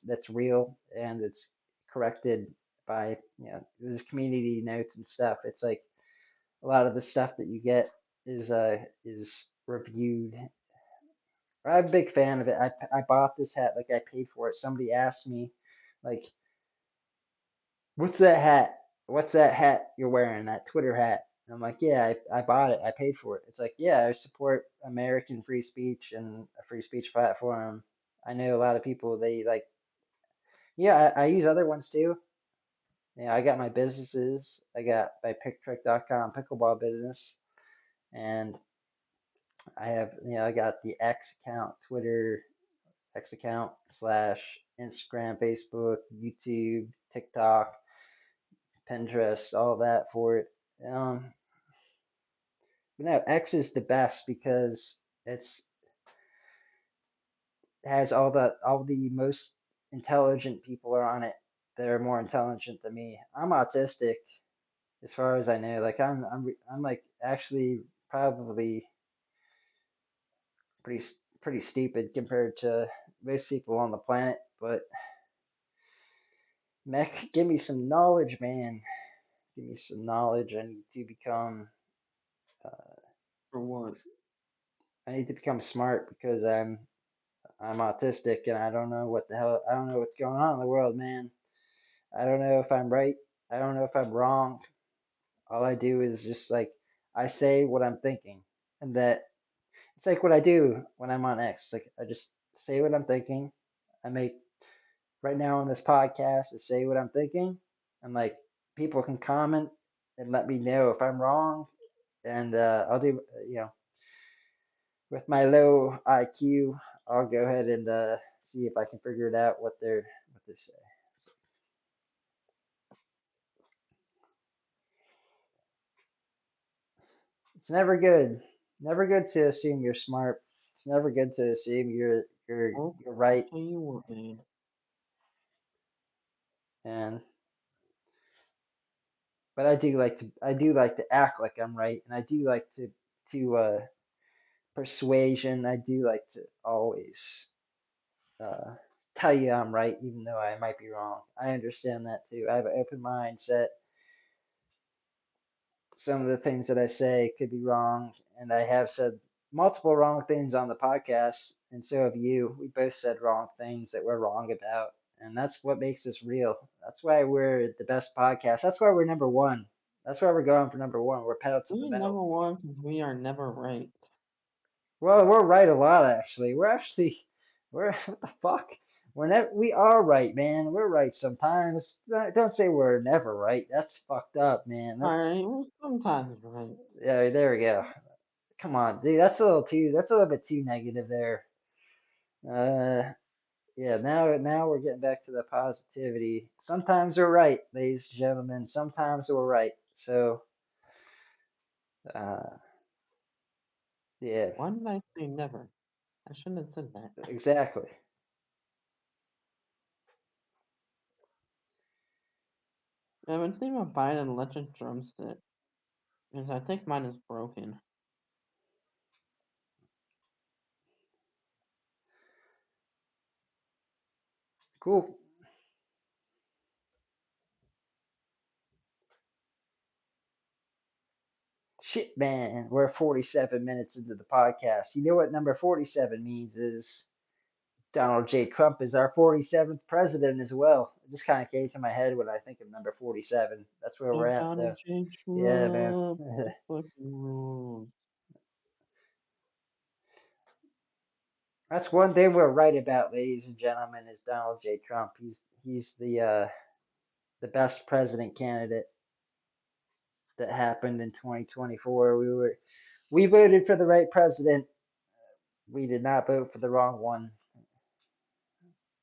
that's real and it's corrected by there's community notes and stuff. It's like a lot of the stuff that you get is reviewed. I'm a big fan of it. I bought this hat like I paid for it. Somebody asked me like what's that hat? What's that hat you're wearing? That Twitter hat? And I'm like, yeah, I bought it. I paid for it. It's like, yeah, I support American free speech and a free speech platform. I know a lot of people, they like, yeah, I use other ones too. I got my businesses. I got my picktrick.com pickleball business. And I got the X account, Twitter, X account slash Instagram, Facebook, YouTube, TikTok, Pinterest, all that for it. Um, No, X is the best because it's has all the most intelligent people are on it that are more intelligent than me. I'm autistic as far as I know. Like I'm like actually probably pretty pretty stupid compared to most people on the planet. But Meck, give me some knowledge, man. Give me some knowledge. Uh, For what? I need to become smart because I'm autistic and I don't know what the hell I don't know what's going on in the world, man. I don't know if I'm right. I don't know if I'm wrong. All I do is just like I say what I'm thinking, and that it's like what I do when I'm on X. Like I just say what I'm thinking. I make right now on this podcast to say what I'm thinking, and like people can comment and let me know if I'm wrong, and I'll do with my low IQ, I'll go ahead and see if I can figure it out what they say. So it's never good to assume you're smart. It's never good to assume Well, you're I'll right, tell you what, man. and but I do like to act like I'm right, and I do like to persuasion. I do like to always uh, tell you I'm right, even though I might be wrong. I understand that too. I have an open mindset. Some of the things that I say could be wrong, and I have said multiple wrong things on the podcast, and so have you. We both said wrong things that we're wrong about, and that's what makes us real. That's why we're the best podcast. That's why we're number one. That's why we're going for number one. We're pedal to the We metal. number one because we are never right. Well, we're right a lot actually. We're what the fuck? We are right, man. We're right sometimes. Don't say we're never right. That's fucked up, man. Alright, we're sometimes right. Yeah, there we go. Come on, dude. That's a little bit too negative there. Uh, yeah. Now we're getting back to the positivity. Sometimes we're right, ladies and gentlemen. Sometimes we're right. So, uh, yeah, Why did I say never? I shouldn't have said that. exactly. I've been thinking about buying an electric drumstick because I think mine is broken. Cool. Shit, man. We're 47 minutes into the podcast. You know what number 47 means is Donald J. Trump is our 47th president as well. It just kind of came to my head when I think of number 47. That's where we're And at, though. Donald J. Yeah, man. Trump, the fucking rules. That's one thing we're right about, ladies and gentlemen, is Donald J. Trump. He's the best president candidate that happened in 2024. We voted for the right president. We did not vote for the wrong one,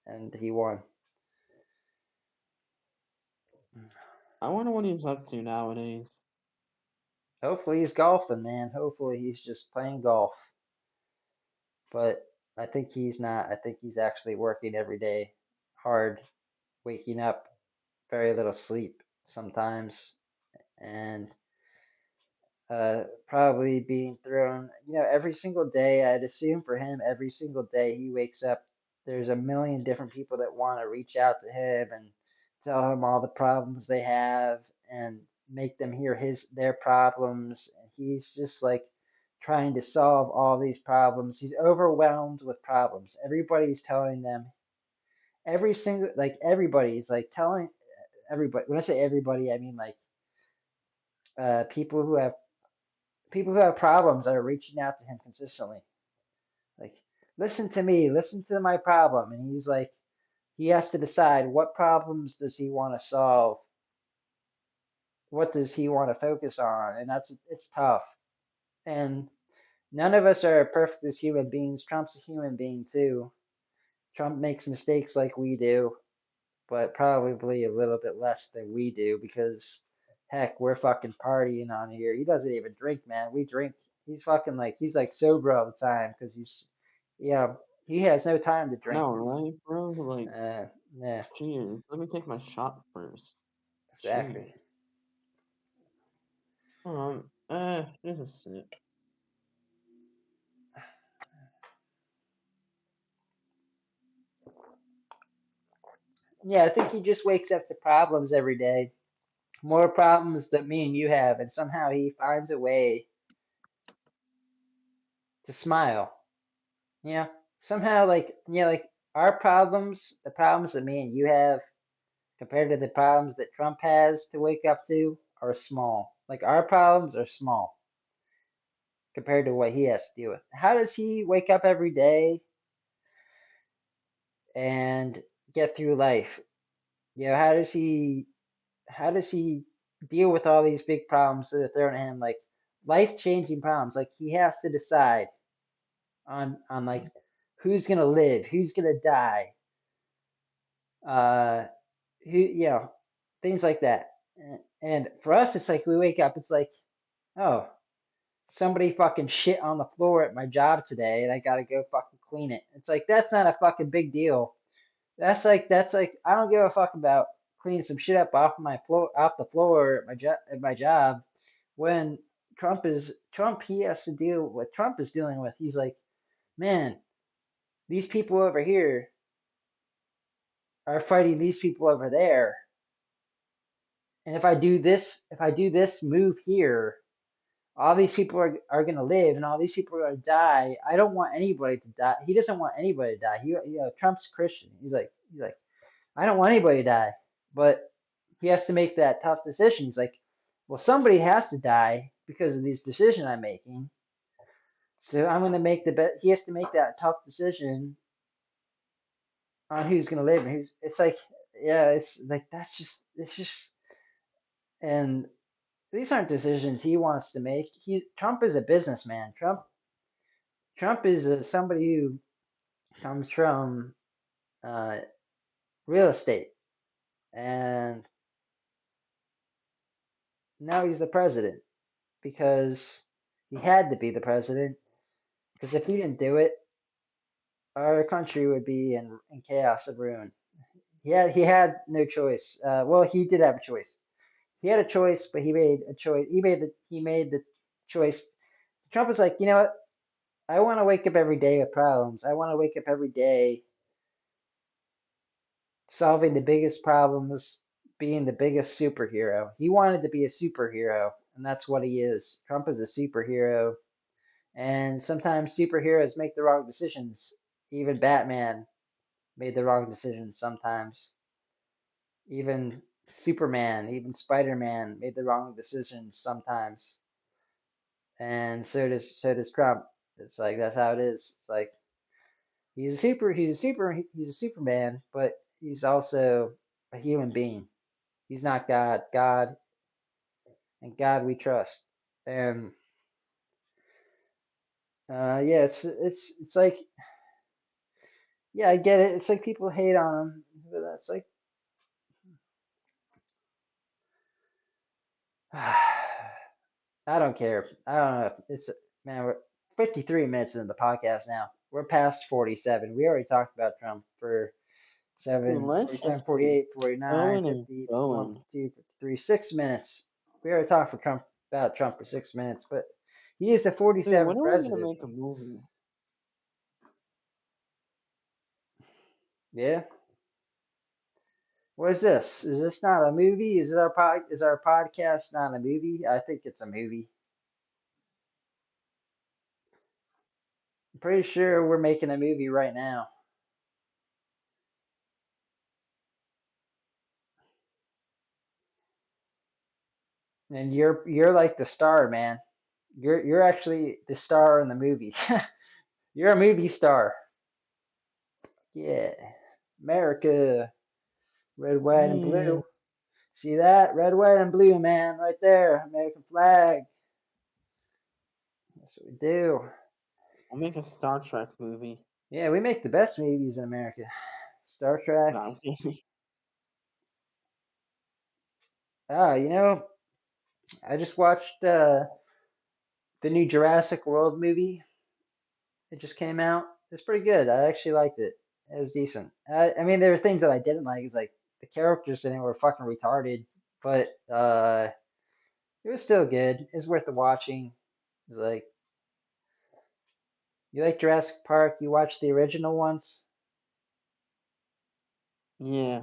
and he won. I wonder what he's up to nowadays. Hopefully he's golfing, man. Hopefully he's just playing golf. But I think he's not. I think he's actually working every day, hard, waking up, very little sleep sometimes, and probably being thrown, every single day. I'd assume for him, every single day he wakes up, there's a million different people that want to reach out to him and tell him all the problems they have and make them hear their problems. And he's just like trying to solve all these problems. He's overwhelmed with problems. Everybody's telling them, everybody's like telling everybody. When I say everybody, I mean like uh, people who have people who have problems are reaching out to him consistently. Like, listen to me, listen to my problem. And he's like, he has to decide what problems does he want to solve? What does he want to focus on? And it's tough. And none of us are perfect as human beings. Trump's a human being too. Trump makes mistakes like we do, but probably a little bit less than we do because heck, we're fucking partying on here. He doesn't even drink, man. We drink. He's like sober all the time because yeah, he has no time to I drink. know, right, bro? Like, Uh, yeah, cheers. Let me take my shot first. Cheers. exactly. This is sick. Yeah, I think he just wakes up to problems every day, more problems than me and you have, and somehow he finds a way to smile. Yeah, somehow like our problems, the problems that me and you have, compared to the problems that Trump has to wake up to, are small. Like our problems are small compared to what he has to deal with. How does he wake up every day and get through life? How does he deal with all these big problems that are thrown at him, like life-changing problems? Like he has to decide on like who's gonna live, who's gonna die, uh, who things like that. And for us, it's like we wake up, it's like, oh, somebody fucking shit on the floor at my job today, and I gotta go fucking clean it. It's like that's not a fucking big deal. That's like I don't give a fuck about cleaning some shit up off the floor at my job when Trump he has to deal with what Trump is dealing with. He's like, man, these people over here are fighting these people over there, and if I do this move here, all these people are gonna live, and all these people are gonna die. I don't want anybody to die. He doesn't want anybody to die. Trump's Christian. He's like, I don't want anybody to die, but he has to make that tough decision. He's like, well, somebody has to die because of these decisions I'm making. So I'm going to make the bet. He has to make that tough decision on who's going to live and who's. It's like, yeah, it's like it's just, and these aren't decisions he wants to make. Trump is a businessman. Trump is somebody who comes from uh, real estate, and now he's the president because he had to be the president. Because if he didn't do it, our country would be in chaos and ruin. He had no choice. Well, he did have a choice. He had a choice, but he made a choice. He made the choice. Trump was like, you know what? I want to wake up every day with problems. I want to wake up every day solving the biggest problems, being the biggest superhero. He wanted to be a superhero, and that's what he is. Trump is a superhero, and sometimes superheroes make the wrong decisions. Even Batman made the wrong decisions sometimes. Even Superman, even Spider-Man made the wrong decisions sometimes. And so does Trump. It's like that's how it is. It's like he's a Superman, but he's also a human being. He's not God. God we trust. And yeah, it's like, yeah, I get it. It's like people hate on him, but that's like I don't care. I don't know. Man, we're 53 minutes into the podcast now. We're past 47. We already talked about Trump for Dude, 7, let's 47, just keep 48, 49, going and 50, 51, going. 52, 53, 6 minutes. We already talked about Trump for 6 minutes, but he is the Dude, when 47th are we gonna president. make a movie? Yeah. What is this? Is this not a movie? Is our podcast not a movie? I think it's a movie. I'm pretty sure we're making a movie right now. And you're like the star, man. You're actually the star in the movie. You're a movie star. Yeah. America. Red, white, and Yeah. blue. See that? Red, white, and blue, man. Right there. American flag. That's what we do. We'll make a Star Trek movie. Yeah, we make the best movies in America. Star Trek. No, I'm kidding. Ah, I just watched the new Jurassic World movie. It just came out. It's pretty good. I actually liked it. It was decent. I mean, there were things that I didn't like. It's like the characters in it were fucking retarded, but it was still good. It's worth the watching. It's like you like Jurassic Park. You watched the original ones. Yeah.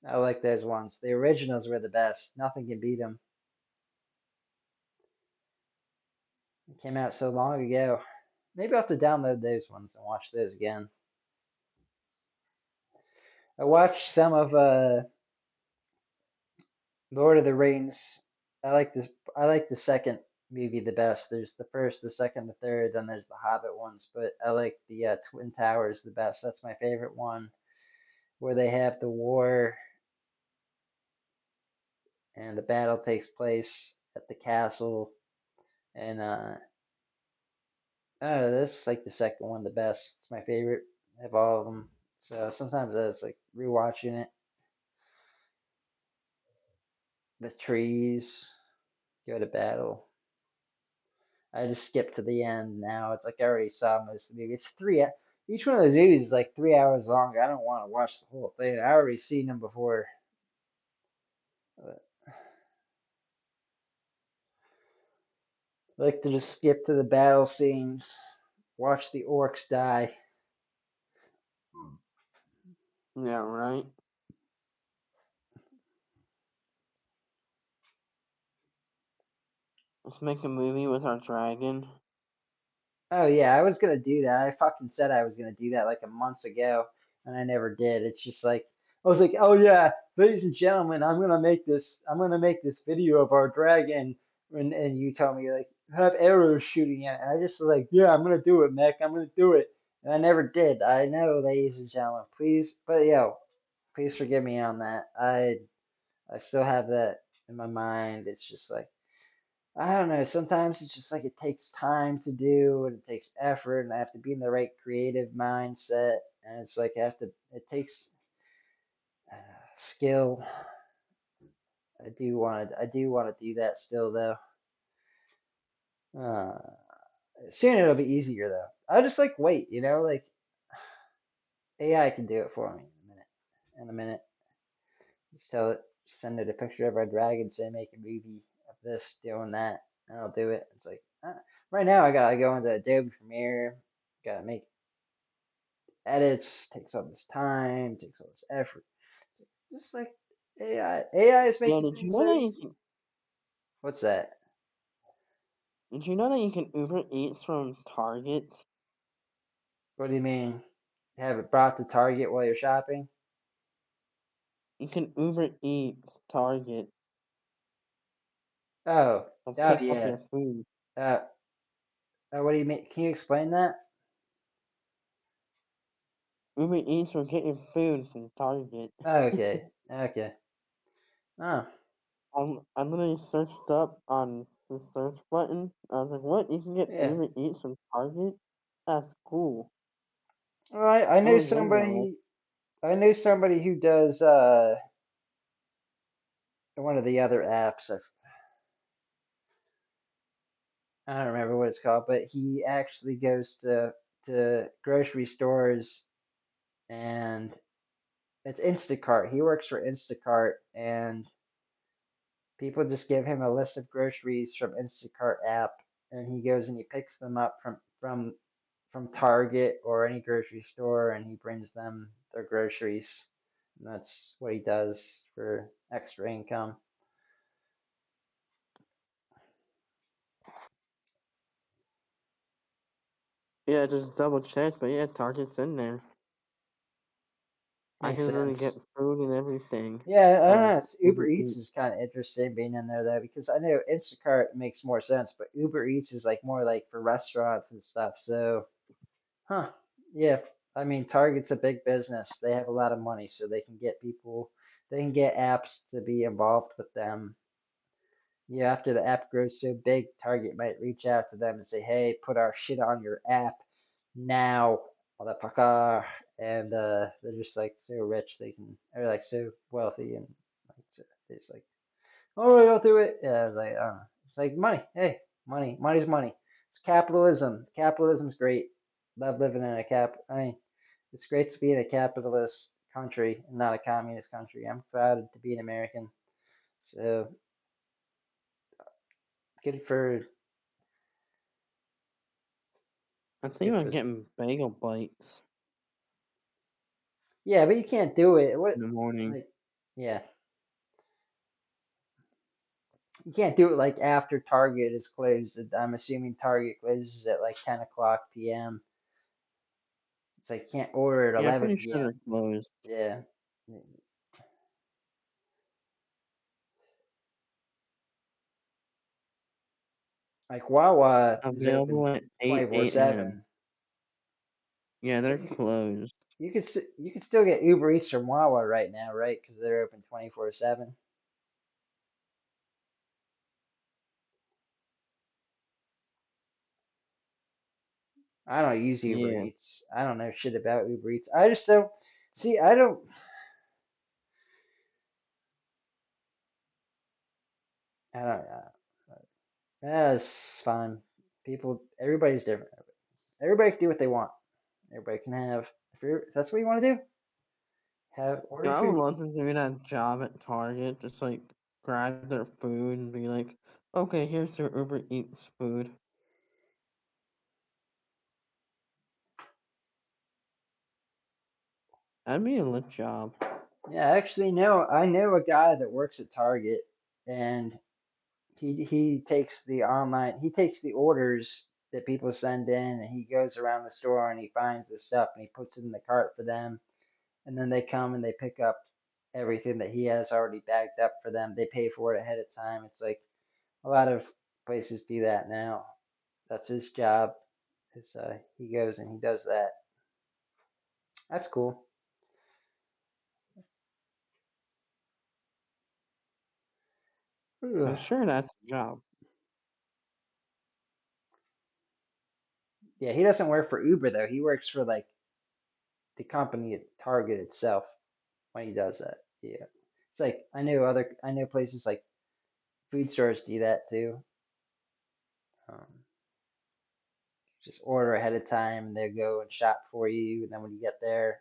I like those ones. The originals were the best. Nothing can beat them. It came out so long ago. Maybe I'll have to download those ones and watch those again. I watched some of Lord of the Rings. I like the I like the second movie the best. There's the first, the second, the third, then there's the Hobbit ones, but I like the Twin Towers the best. That's my favorite one, where they have the war and the battle takes place at the castle. And I don't know, that's like the second one the best. It's my favorite of all of them. So sometimes I just like rewatching it. The trees go to battle. I just skipped to the end now. It's like I already saw most of the movie. It's three. Each one of those movies is like 3 hours long. I don't want to watch the whole thing. I already seen them before. But I like to just skip to the battle scenes, watch the orcs die. Yeah, right. Let's make a movie with our dragon. Oh yeah, I was gonna do that. I fucking said I was gonna do that like a month ago, and I never did. It's just like I was like, oh yeah, ladies and gentlemen, I'm gonna make this. I'm gonna make this video of our dragon, and you tell me like have arrows shooting at it. And I just was like, yeah, I'm gonna do it, Meck. I'm gonna do it, and I never did. I know, ladies and gentlemen, please, but yo, please forgive me on that. I still have that in my mind. It's just like. I don't know. Sometimes it's just like it takes time to do and it takes effort and I have to be in the right creative mindset. And it's like I have to, it takes skill. I do want to do that still though. Uh, Soon it'll be easier though. I just like wait, like AI can do it for me in a minute. In a minute, just tell it, send it a picture of our dragon, say make a movie of this, doing that, and I'll do it. It's like right now I gotta go into Adobe Premiere, gotta make edits, takes all this time, takes all this effort. So just like AI is Yeah, making did you things know so that you easy. can? What's that? Did you know that you can Uber Eats from Target? What do you mean? Have it brought to Target while you're shopping? You can Uber Eats Target. Oh, They'll oh pick up yeah. your food. Uh, what do you mean? Can you explain that? Uber Eats will get your food from Target. Oh, okay, okay. Oh, I literally searched up on the search button. I was like, "What? You can get yeah. Uber Eats from Target? That's cool." All right. I I know was in on it. somebody. I know somebody who does one of the other apps. I don't remember what it's called, but he actually goes to grocery stores and it's Instacart. He works for Instacart, and people just give him a list of groceries from Instacart app, and he goes and he picks them up from Target or any grocery store, and he brings them their groceries. And that's what he does for extra income. Yeah, just double check, but yeah, Target's in there. I Makes can literally get sense. food and everything Yeah, I don't from know. Uber Uber Eats Eats. is kind of interesting being in there though, because I know Instacart makes more sense, but Uber Eats is like more like for restaurants and stuff. So, huh? Yeah, I mean, Target's a big business. They have a lot of money, so they can get people, they can get apps to be involved with them. Yeah, after the app grows so big, Target might reach out to them and say, "Hey, put our shit on your app now, motherfucker." And they're just like so rich they can, or like so wealthy and like so, they're just like, "All right, I'll do it." Yeah, it's like, it's like money. Hey, money, money's money. It's capitalism. Capitalism's great. Love living in a I mean, it's great to be in a capitalist country and not a communist country. I'm proud to be an American. So good for I'm thinking good about for. getting bagel bites Yeah, but you can't do it. What in the morning. like? Yeah, you can't do it like after Target is closed. I'm assuming Target closes at like 10 o'clock p.m. It's like can't order at Yeah, 11 pretty sure they're p.m. closed. Yeah, like Wawa is open Available at 8 a.m. 24/7. Yeah, But they're closed. you can still get Uber Eats from Wawa right now, right? Because they're open 24/7. I don't use Uber Yeah. Eats. I don't know shit about Uber Eats. I just don't see. I don't. I don't. That's fine. People, everybody's different. Everybody can do what they want. Everybody can have. If that's what you want to do, have order Yeah, I would food. love to do that job at Target. Just like grab their food and be like, okay, here's your Uber Eats food. That'd be a lit job. Yeah, actually, no. I know a guy that works at Target, and he takes the online. He takes the orders that people send in, and he goes around the store and he finds the stuff and he puts it in the cart for them, and then they come and they pick up everything that he has already bagged up for them. They pay for it ahead of time. It's like a lot of places do that now. That's his job. He goes and he does that. That's cool. I'm Ugh. sure that's a job. Yeah, he doesn't work for Uber though. He works for like the company at Target itself when he does that. Yeah. It's like I know places like food stores do that too. Um, just order ahead of time, they go and shop for you, and then when you get there,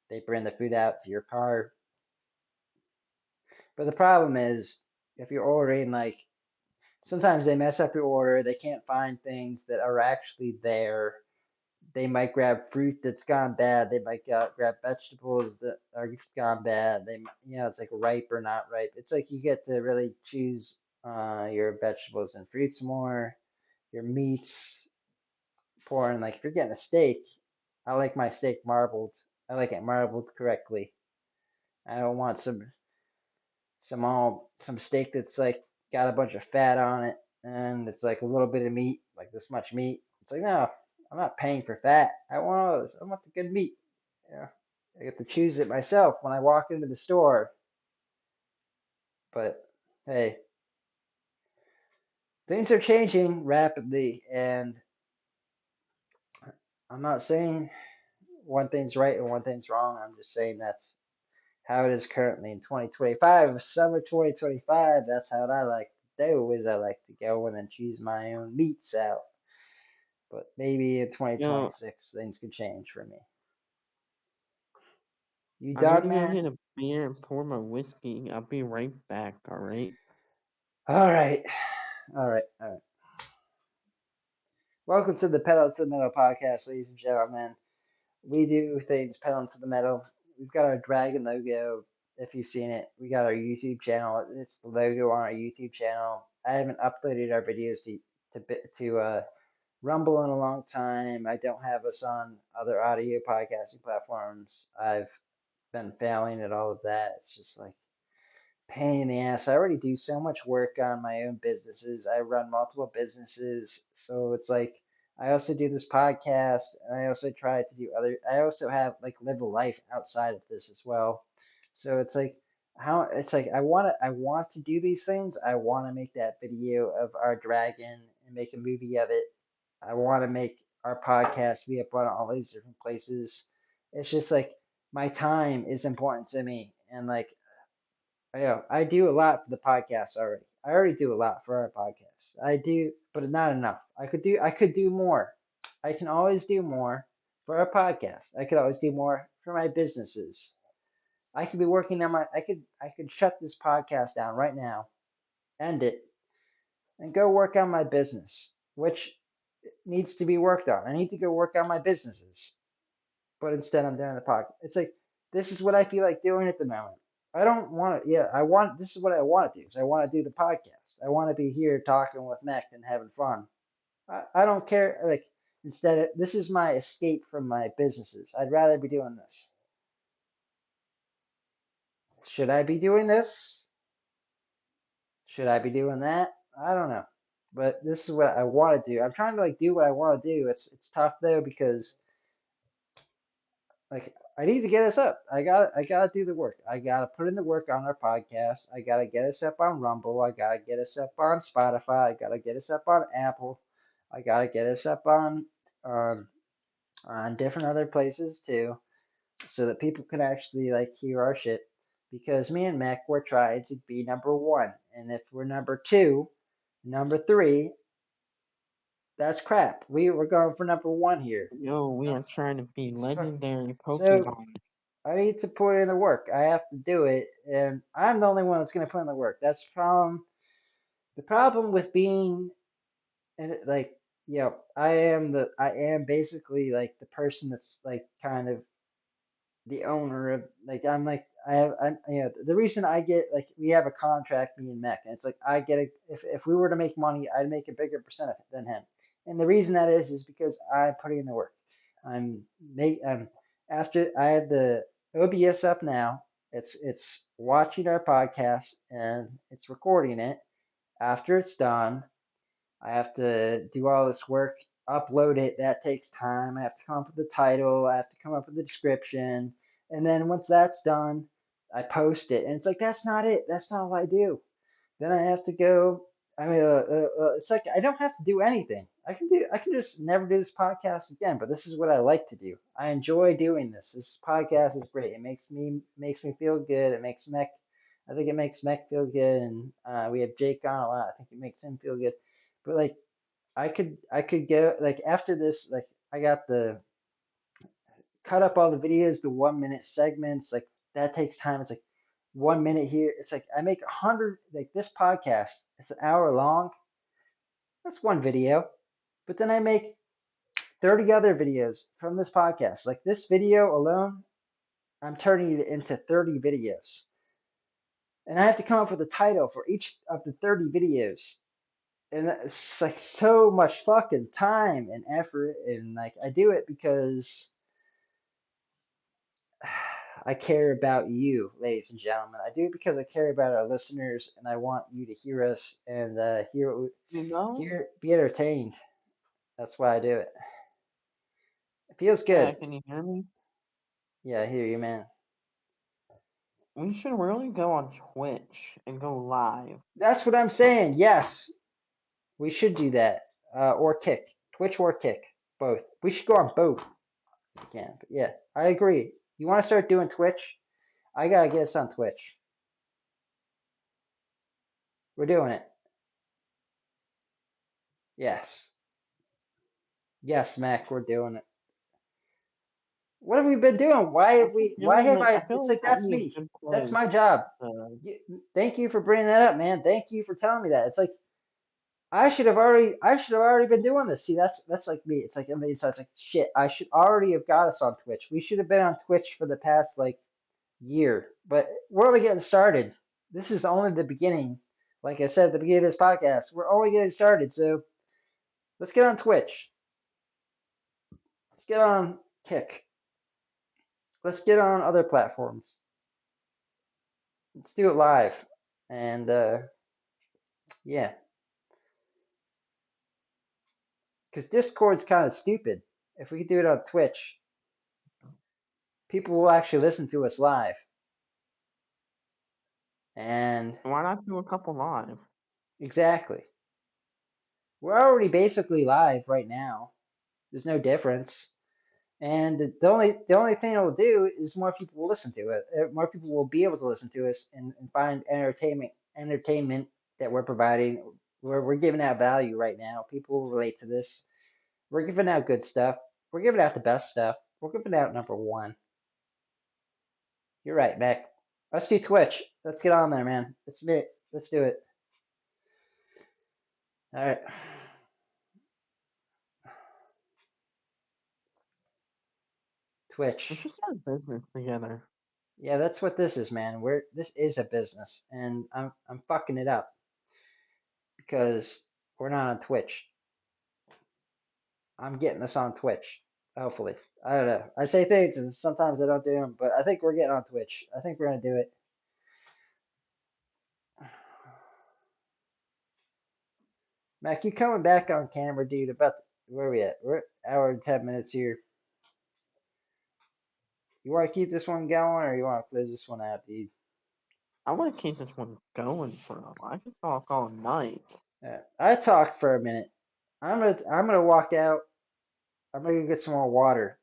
they bring the food out to your car. But the problem is if you're ordering like sometimes they mess up your order, they can't find things that are actually there. They might grab fruit that's gone bad. They might grab vegetables that are gone bad. It's like ripe or not ripe. It's like you get to really choose your vegetables and fruits more, your meats, pouring. Like if you're getting a steak, I like my steak marbled. I like it marbled correctly. I don't want some steak that's like got a bunch of fat on it and it's like a little bit of meat, like this much meat. It's like no, I'm not paying for fat. I want the good meat. Yeah, I get to choose it myself when I walk into the store. But hey, things are changing rapidly, and I'm not saying one thing's right and one thing's wrong. I'm just saying that's how it is currently in 2025, summer 2025. That's how I like to do. Is I like to go in and choose my own meats out. But maybe in Yo, 2026 things could change for me. You I need done, to go man? get a beer and pour my whiskey. I'll be right back, alright? All right, all right. Welcome to the Pedal to the Metal podcast, ladies and gentlemen. We do things pedal to the metal. We've got our dragon logo. If you've seen it, we got our YouTube channel. It's the logo on our YouTube channel. I haven't uploaded our videos to Rumble in a long time. I don't have us on other audio podcasting platforms. I've been failing at all of that. It's just like pain in the ass. I already do so much work on my own businesses. I run multiple businesses. So it's like I also do this podcast and I also try to do I also have like live a life outside of this as well. So it's like I want to do these things. I want to make that video of our dragon and make a movie of it. I want to make our podcast be up on all these different places. It's just like my time is important to me and like yeah, I do a lot for the podcast already. I already do a lot for our podcast. I do, but not enough. I could do more. I can always do more for our podcast. I could always do more for my businesses. I could be working on I could shut this podcast down right now, end it, and go work on my business, which needs to be worked on. I need to go work on my businesses, but instead I'm doing the podcast. It's like this is what I feel like doing at the moment. I don't want to. Yeah, I want. This is what I want to do. Is I want to do the podcast. I want to be here talking with Meck and having fun. I don't care. Like instead of this is my escape from my businesses. I'd rather be doing this. Should I be doing this? Should I be doing that? I don't know. But this is what I want to do. I'm trying to like do what I want to do. It's tough though because like I need to get us up. I gotta do the work. I gotta put in the work on our podcast. I gotta get us up on Rumble. I gotta get us up on Spotify. I gotta get us up on Apple. I gotta get us up um on different other places too, so that people can actually like hear our shit. Because me and Mac, we're trying to be number one, and if we're number two, number three, that's crap. We're going for number one here. Yo, we are trying to be So, legendary so Pokemon. I need to put in the work. I have to do it, and I'm the only one that's going to put in the work. That's the problem. The problem with being and like I am basically like the person that's like kind of the owner of like I'm like I'm the reason I get like we have a contract me and Mech and it's like I get a if we were to make money I'd make a bigger percent of it than him and the reason that is because I'm putting in the work. I'm after I have the OBS up now. It's watching our podcast and it's recording it. After it's done, I have to do all this work, upload it. That takes time. I have to come up with the title. I have to come up with the description. And then once that's done, I post it. And it's like, that's not it. That's not all I do. Then I have to go. I mean, it's like I don't have to do anything. I can just never do this podcast again. But this is what I like to do. I enjoy doing this. This podcast is great. It makes me feel good. It makes Mech. I think it makes Mech feel good, and we have Jake on a lot. I think it makes him feel good. But like I could go like after this like I got the cut up all the videos the 1 minute segments like that takes time. It's like 1 minute here. It's like I make 100 like this podcast. It's an hour long. That's one video, but then I make 30 other videos from this podcast. Like this video alone, I'm turning it into 30 videos, and I have to come up with a title for each of the 30 videos. And it's like so much fucking time and effort, and like I do it because I care about you, ladies and gentlemen. I do it because I care about our listeners, and I want you to hear us and You know? be entertained. That's why I do it. It feels Yeah, good. can you hear me? Yeah, I hear you, man. We should really go on Twitch and go live. That's what I'm saying. Yes, we should do that. Or Kick, Twitch or Kick, both. We should go on both. If we can. But yeah, I agree. You want to start doing Twitch? I gotta get us on Twitch. We're doing it. Yes, yes, Mac, we're doing it. What have we been doing? Why have we? Why have I I? It's feel like like that'd that's be a me. good That's place my job. to Thank you for bringing that up, man. Thank you for telling me that. It's like I should have already been doing this. See, that's like me. It's like I mean, so it's like shit. I should already have got us on Twitch. We should have been on Twitch for the past like year. But we're only getting started. This is only the beginning. Like I said at the beginning of this podcast, we're only getting started. So let's get on Twitch. Let's get on Kick. Let's get on other platforms. Let's do it live. And yeah, because Discord's kind of stupid. If we could do it on Twitch, people will actually listen to us live. And why not do a couple live? exactly, we're already basically live right now. There's no difference. And the only thing it'll do is more people will listen to it. More people will be able to listen to us and find entertainment that we're providing. We're giving out value right now. People will relate to this. We're giving out good stuff. We're giving out the best stuff. We're giving out number one. You're right, Mac. Let's do Twitch. Let's get on there, man. Let's do it. Let's do it. All right. We Twitch. should start a business together. Yeah, that's what this is, man. This is a business, and I'm fucking it up because we're not on Twitch. I'm getting us on Twitch. Hopefully, I don't know. I say things and sometimes I don't do them, but I think we're getting on Twitch. I think we're gonna do it. Mac, you coming back on camera, dude? About where are we at? We're at hour and 10 minutes here. You want to keep this one going, or you want to close this one out, dude? I want to keep this one going for a while. I can talk all night. I talked for a minute. I'm gonna walk out. I'm gonna go get some more water.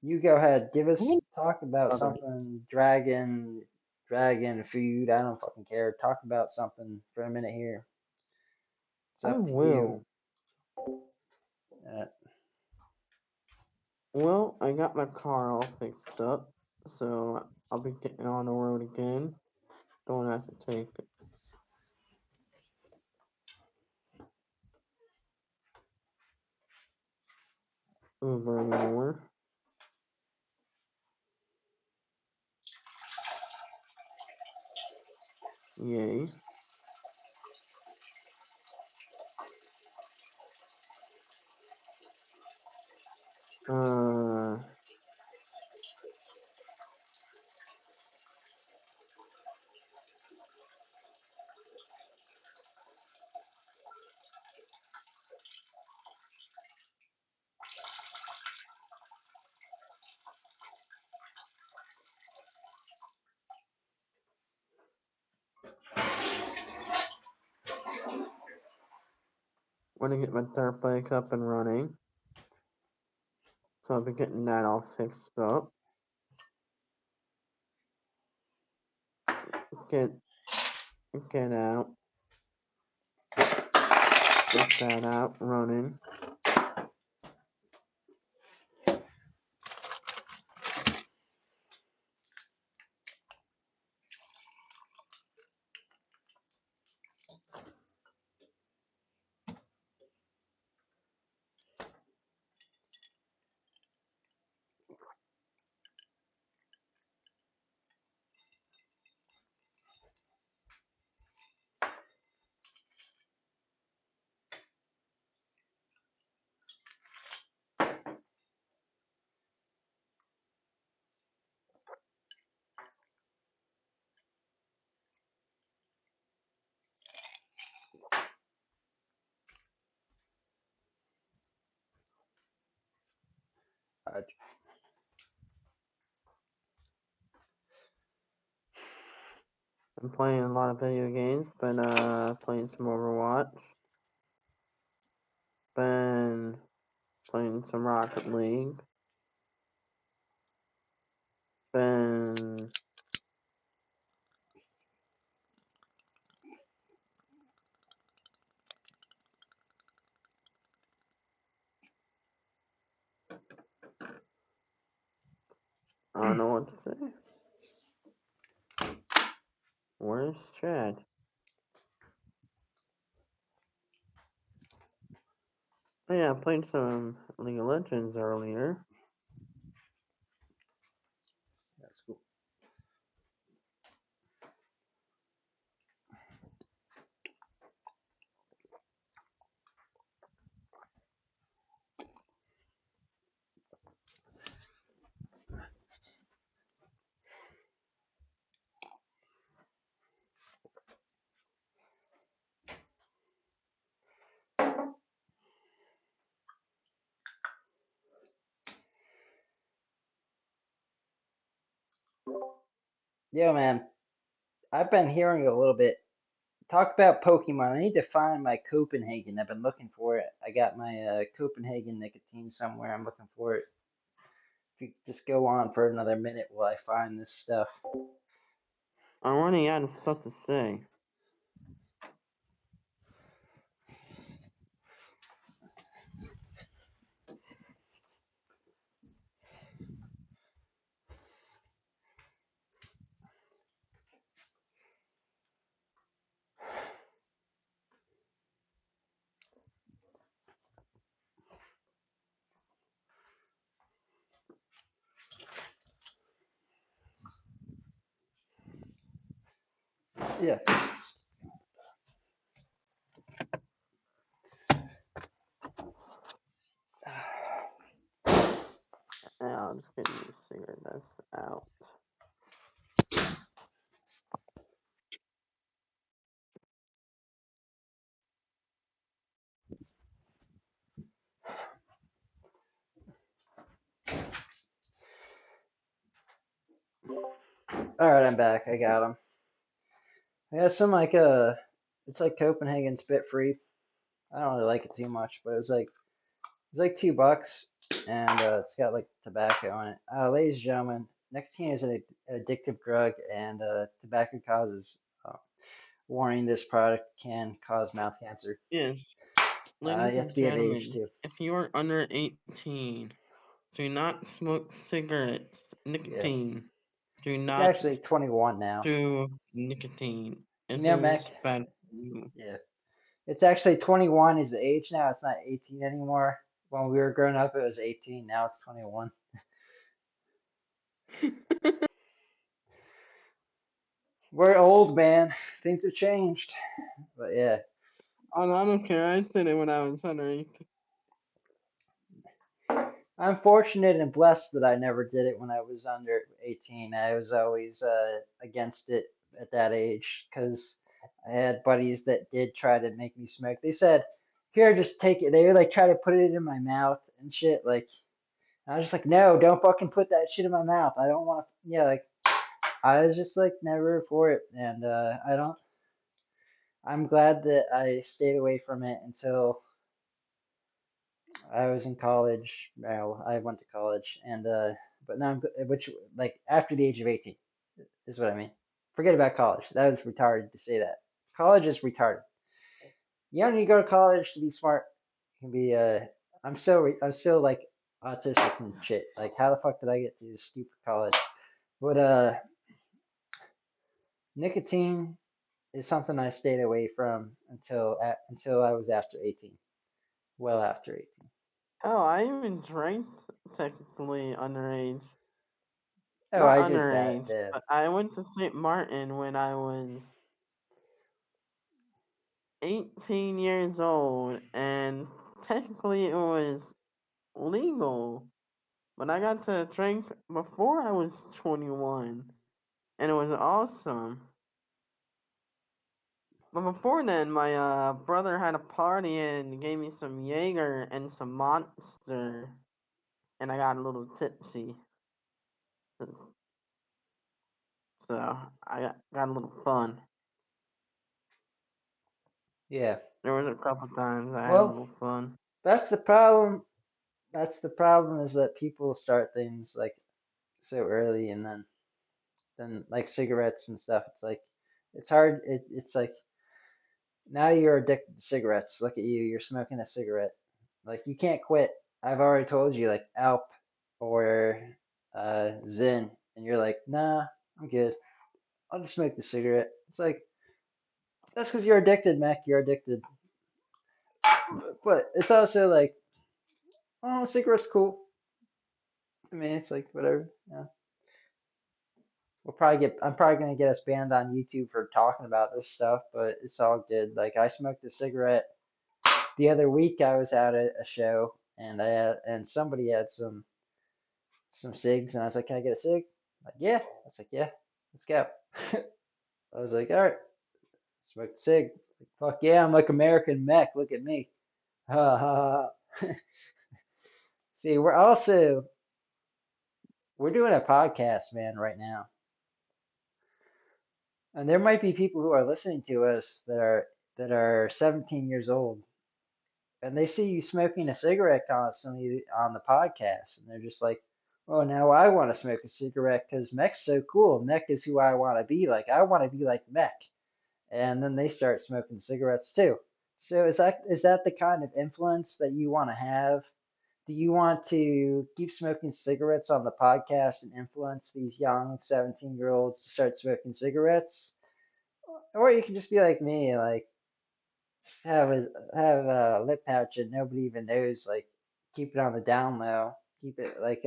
You go ahead. Give us talk about Brother, something. Dragon food. I don't fucking care. Talk about something for a minute here. It's I up to you. will. Uh, Well, I got my car all fixed up, so I'll be getting on the road again. Don't have to take Uber anymore. Yay. Uh, want to get my dirt bike up and running, so I'll be getting that all fixed up. Get get out, get that out running. uh, I'm playing a lot of video games, but playing some Overwatch. Been playing some Rocket League. Been I don't know what to say. Where's Chad? Oh yeah, I played some League of Legends earlier. that's cool. Yo, man, I've been hearing a little bit. Talk about Pokemon. I need to find my Copenhagen. I've been looking for it. I got my Copenhagen nicotine somewhere. I'm looking for it. If you just go on for another minute while I find this stuff. I'm running out of stuff to say. Yeah. Yeah, I'll just get me a cigarette. That's out. All right, I'm back. I got them. I got some like it's like Copenhagen spit free. I don't really like it too much, but it's like $2, and it's got like tobacco in it. Ladies and gentlemen, nicotine is an addictive drug, and tobacco causes. Warning: this product can cause mouth cancer. Yes, ladies You have and to be of age gentlemen, too. if you are under 18, do not smoke cigarettes. Yeah, Nicotine. Do it's not actually 21 now. do nicotine. You It know, is Meck. bad for you. Yeah, it's actually 21 is the age now. It's not 18 anymore. When we were growing up, it was 18. Now it's 21. We're old, man. Things have changed. But yeah, I don't care. I did it when I was under 18. I'm fortunate and blessed that I never did it when I was under 18. I was always against it at that age because I had buddies that did try to make me smoke. They said, "Here, just take it." They would like try to put it in my mouth and shit. Like I was just like, "No, don't fucking put that shit in my mouth. I don't want to." Yeah, like I was just like never for it, and I don't. I'm glad that I stayed away from it until I was in college. Well, I went to college, and but now which like after the age of 18 is what I mean. Forget about college. That was retarded to say that. College is retarded. You don't need to go to college to be smart. You can be I'm still like autistic and shit. Like how the fuck did I get to this stupid college? But nicotine is something I stayed away from until I was after 18. Well after 18. Oh, I even drank technically underage. Oh, Not I did that. underage, Yeah. but I went to St. Martin when I was 18 years old, and technically it was legal. But I got to drink before I was 21, and it was awesome. But before then, my brother had a party and gave me some Jaeger and some Monster, and I got a little tipsy. So got a little fun. Yeah. There was a couple times I had a Well, little fun. that's the problem. That's the problem is that people start things like so early and then like cigarettes and stuff. It's like it's hard. It's like now you're addicted to cigarettes. Look at you. You're smoking a cigarette. Like you can't quit. I've already told you like Alp or Zin, and you're like, nah, I'm good. I'll just smoke the cigarette. It's like that's because you're addicted, Mac. You're addicted. But it's also like, oh, cigarette's cool. I mean, it's like whatever. Yeah. I'm probably gonna get us banned on YouTube for talking about this stuff, but it's all good. Like I smoked a cigarette the other week. I was at a show and and somebody had some cigs and I was like, "Can I get a cig?" Like, yeah. I was like, "Yeah, let's go." I was like, "All right, smoked a cig." Like, fuck yeah, I'm like American Mech. Look at me. Ha ha ha. See, we're doing a podcast, man, right now. And there might be people who are listening to us that are 17 years old and they see you smoking a cigarette constantly on the podcast, and they're just like, "Oh, now I want to smoke a cigarette because Meck's so cool. Meck is who I want to be like. I want to be like Meck." And then they start smoking cigarettes too. So is that the kind of influence that you want to have? Do you want to keep smoking cigarettes on the podcast and influence these young 17-year-olds to start smoking cigarettes? Or you can just be like me, like have a lip patch and nobody even knows. Like keep it on the down low. Keep it like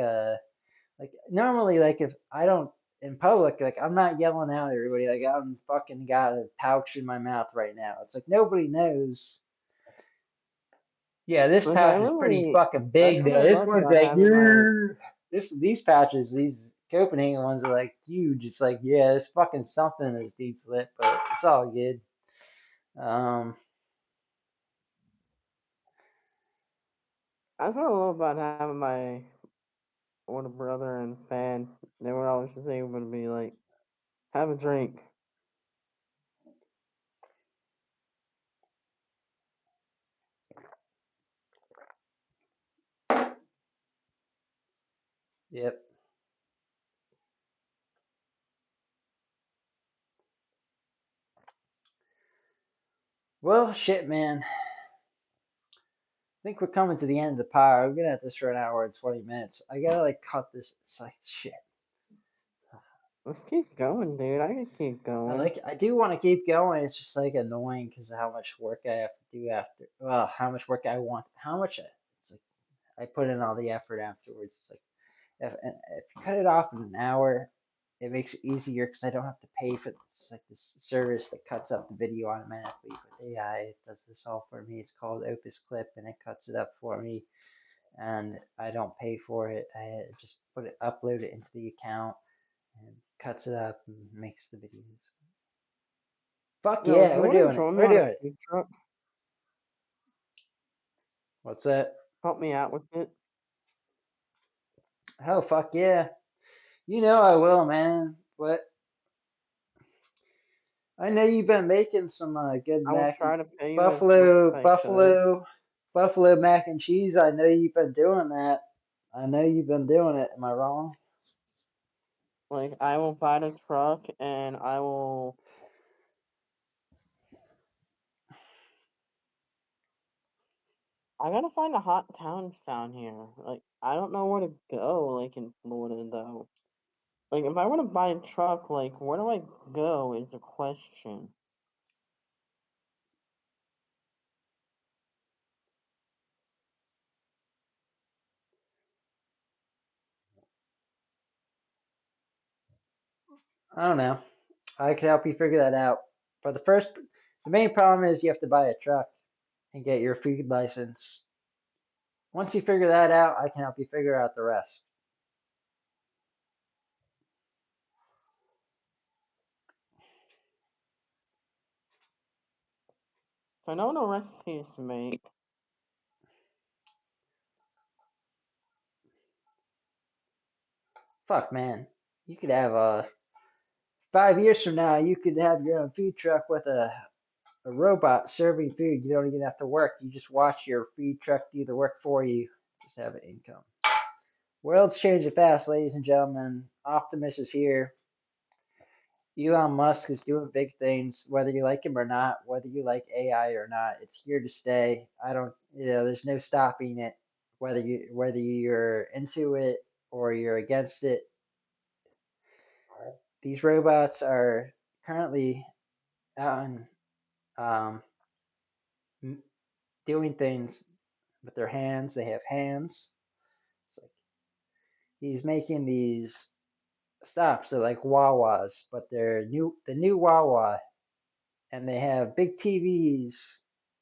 normally like if I don't. in public, like I'm not yelling out at everybody, like I'm fucking got a pouch in my mouth right now. It's like nobody knows. Yeah, this Like I pouch is pretty literally, fucking that's big what I though. This love one's about like, having my. "Grr." These pouches, these Copenhagen ones are like huge. It's like, yeah, there's fucking something in this dude's lip, but it's all good. Um, That's what I love about having my older brother and fan. They were always just able to be like, have a drink. yep. Well, shit, man. I think we're coming to the end of the pod. We're gonna have this for an hour and 20 minutes. I gotta like cut this. It's like shit. Let's keep going, dude. I can keep going. I do want to keep going. It's just like annoying because of how much work I have to do after. Well, how much work I want. How much it's like I put in all the effort afterwards. It's like if you cut it off in an hour, it makes it easier because I don't have to pay for this like this service that cuts up the video automatically. But AI it does this all for me. It's called Opus Clip, and it cuts it up for me, and I don't pay for it. I just upload it into the account, and cuts it up and makes the videos. Fuck Yo, if yeah, you we're want to doing it. join me We're on a doing it. food truck, What's that? help me out with it. Oh fuck yeah. You know I will, man. But I know you've been making some good I will mac and try to pay you as much as buffalo I could. buffalo buffalo mac and cheese. I know you've been doing that. I know you've been doing it. Am I wrong? Like, I will buy the truck and I will. I gotta find a hot towns down here. Like, I don't know where to go, like, in Florida, though. Like, if I want to buy a truck, like, where do I go is a question. I don't know. I can help you figure that out. But the main problem is you have to buy a truck and get your food license. Once you figure that out, I can help you figure out the rest. So I know what recipes to make. Fuck, man. You could have 5 years from now, you could have your own food truck with a robot serving food. You don't even have to work. You just watch your food truck do the work for you. Just have an income. World's changing fast, ladies and gentlemen. Optimus is here. Elon Musk is doing big things, whether you like him or not, whether you like AI or not. It's here to stay. I don't, there's no stopping it. Whether you're into it or you're against it, these robots are currently out and um, doing things with their hands. They have hands. It's like he's making these stops. They're like Wawas, but they're the new Wawa, and they have big TVs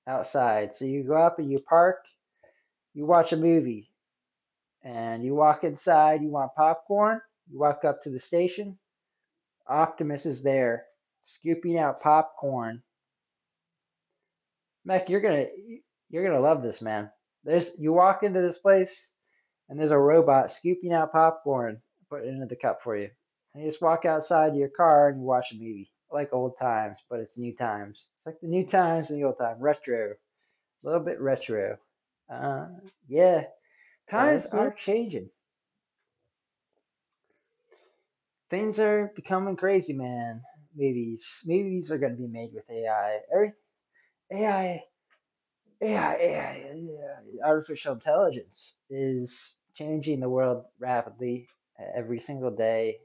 outside. So you go up and you park, you watch a movie, and you walk inside. You want popcorn? You walk up to the station. Optimus is there, scooping out popcorn. Mac, you're gonna love this, man. You walk into this place and there's a robot scooping out popcorn, put it into the cup for you. And you just walk outside to your car and you watch a movie. Like old times, but it's new times. It's like the new times and the old time. Retro. A little bit retro. Uh, yeah. Times Classic. are changing. Things are becoming crazy, man. Movies are going to be made with AI. AI, artificial intelligence is changing the world rapidly every single day.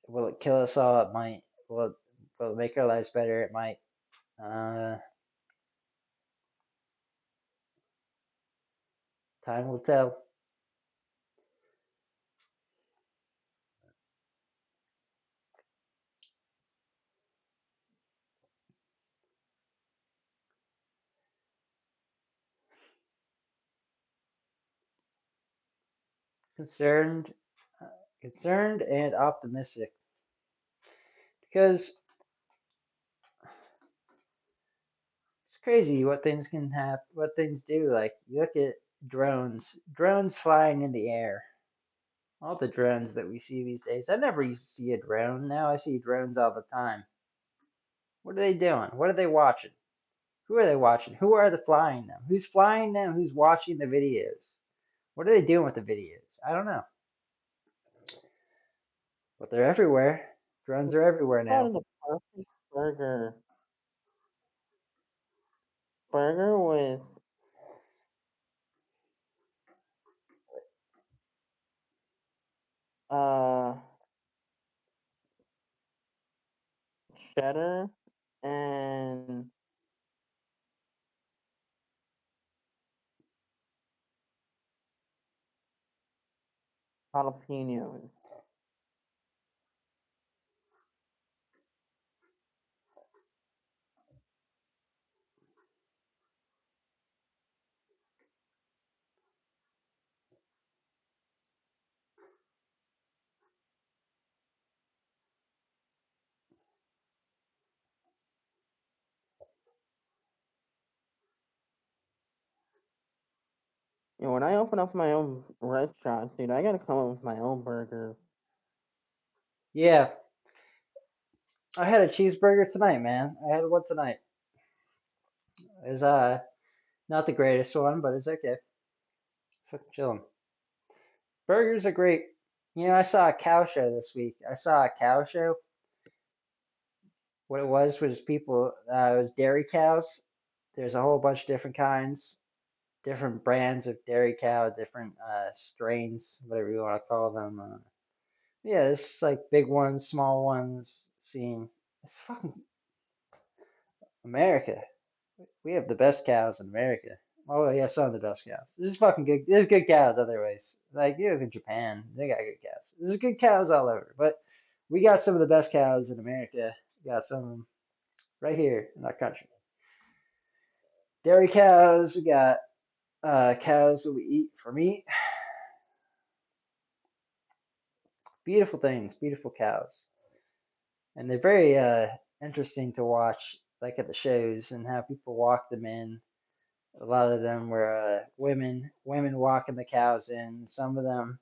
Will it kill us all? It might. Will it make our lives better? It might. Uh, Time will tell. concerned, uh, concerned and optimistic because it's crazy what things can happen, what things do. Like you look at drones flying in the air. All the drones that we see these days. I never used to see a drone. Now I see drones all the time. What are they doing? What are they watching? Who are they watching? Who are they flying them? Who's flying them? Who's watching the videos? What are they doing with the videos? I don't know. But they're everywhere. Drones are everywhere Thought now. of the perfect burger with uh cheddar and jalapenos. You know, when I open up my own restaurant, dude, I gotta come up with my own burgers. Yeah, I had a cheeseburger tonight, man. I had one tonight. It was not the greatest one, but it's okay. Fucking chilling. Burgers are great. You know, I saw a cow show this week. I saw a cow show. What it was people. It was dairy cows. There's a whole bunch of different kinds, different brands of dairy cow, different strains, whatever you want to call them. Yeah, it's like big ones, small ones. Seeing it's fucking America. We have the best cows in America. Oh yeah, some of the best cows. This is fucking good. There's good cows other ways. Like you look in Japan, they got good cows. There's good cows all over. But we got some of the best cows in America. We got some of them right here in our country. Dairy cows. We got cows that we eat for meat. Beautiful things, beautiful cows, and they're very interesting to watch. Like at the shows and how people walk them in. A lot of them were women walking the cows in. Some of them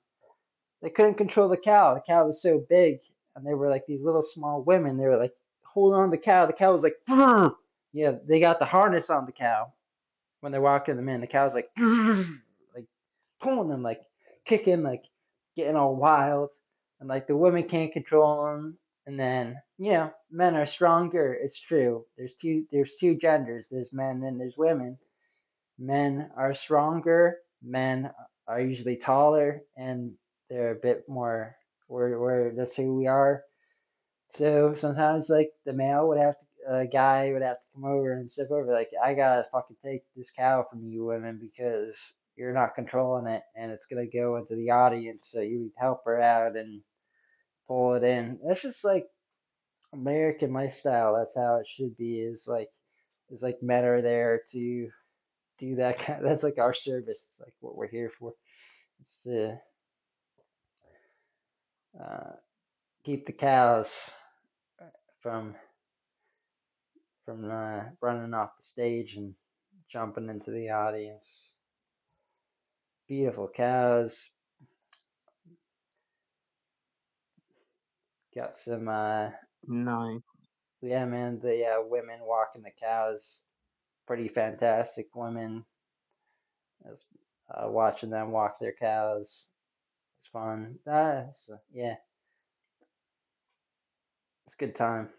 they couldn't control the cow. The cow was so big, and they were like these little small women. They were like holding on to the cow. The cow was like, "Grr!" Yeah, they got the harness on the cow when they're walking them in. The cow's like, "Grr!" Like pulling them, like kicking, like getting all wild, and like the women can't control them. And then men are stronger. It's true. There's two genders. There's men and there's women. Men are stronger. Men are usually taller, and they're a bit more. We're that's who we are. So sometimes, like the male would have to, a guy would have to come over and step over. Like I gotta fucking take this cow from you, women, because you're not controlling it, and it's gonna go into the audience. So you help her out and pull it in. That's just like American lifestyle. That's how it should be. Is like men are there to do that kind. That's like our service. It's like what we're here for. It's to uh, keep the cows from running off the stage and jumping into the audience. Beautiful cows. Got some. Nice. Yeah, man. The women walking the cows. Pretty fantastic women. As, watching them walk their cows. It's fun. Yeah, it's a good time.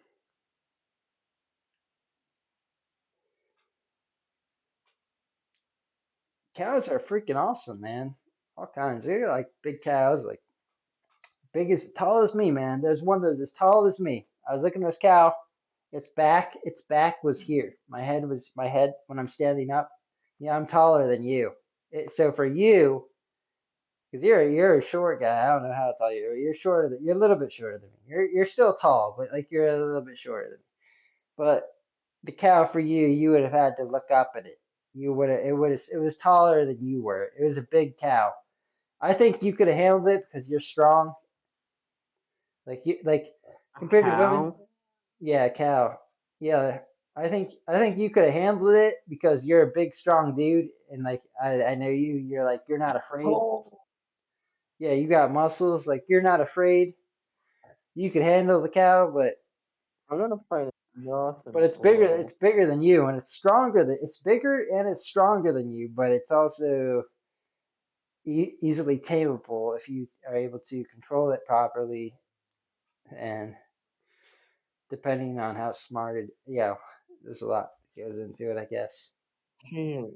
Cows are freaking awesome, man. All kinds. They're like big cows, like big as tall as me, man. There's one that's as tall as me. I was looking at this cow. Its back was here. My head when I'm standing up. Yeah, I'm taller than you. So for you, because you're a short guy. I don't know how to tell you. You're a little bit shorter than me. You're still tall, but like you're a little bit shorter than me. But the cow for you, you would have had to look up at it. You would have it was taller than you were. It was a big cow. I think you could have handled it because you're strong. Like you like A compared to women. cow? Yeah, cow. Yeah, I think you could have handled it because you're a big strong dude and like I know you. You're like you're not afraid. Oh, Yeah, you got muscles. Like you're not afraid. You could handle the cow, I'm gonna fight a but Dawson it's bigger. It's bull. bigger than you, and it's stronger. It's bigger and it's stronger than you, but it's also easily tameable if you are able to control it properly and depending on how smart it. Yeah, there's a lot that goes into it, I guess. Cheers.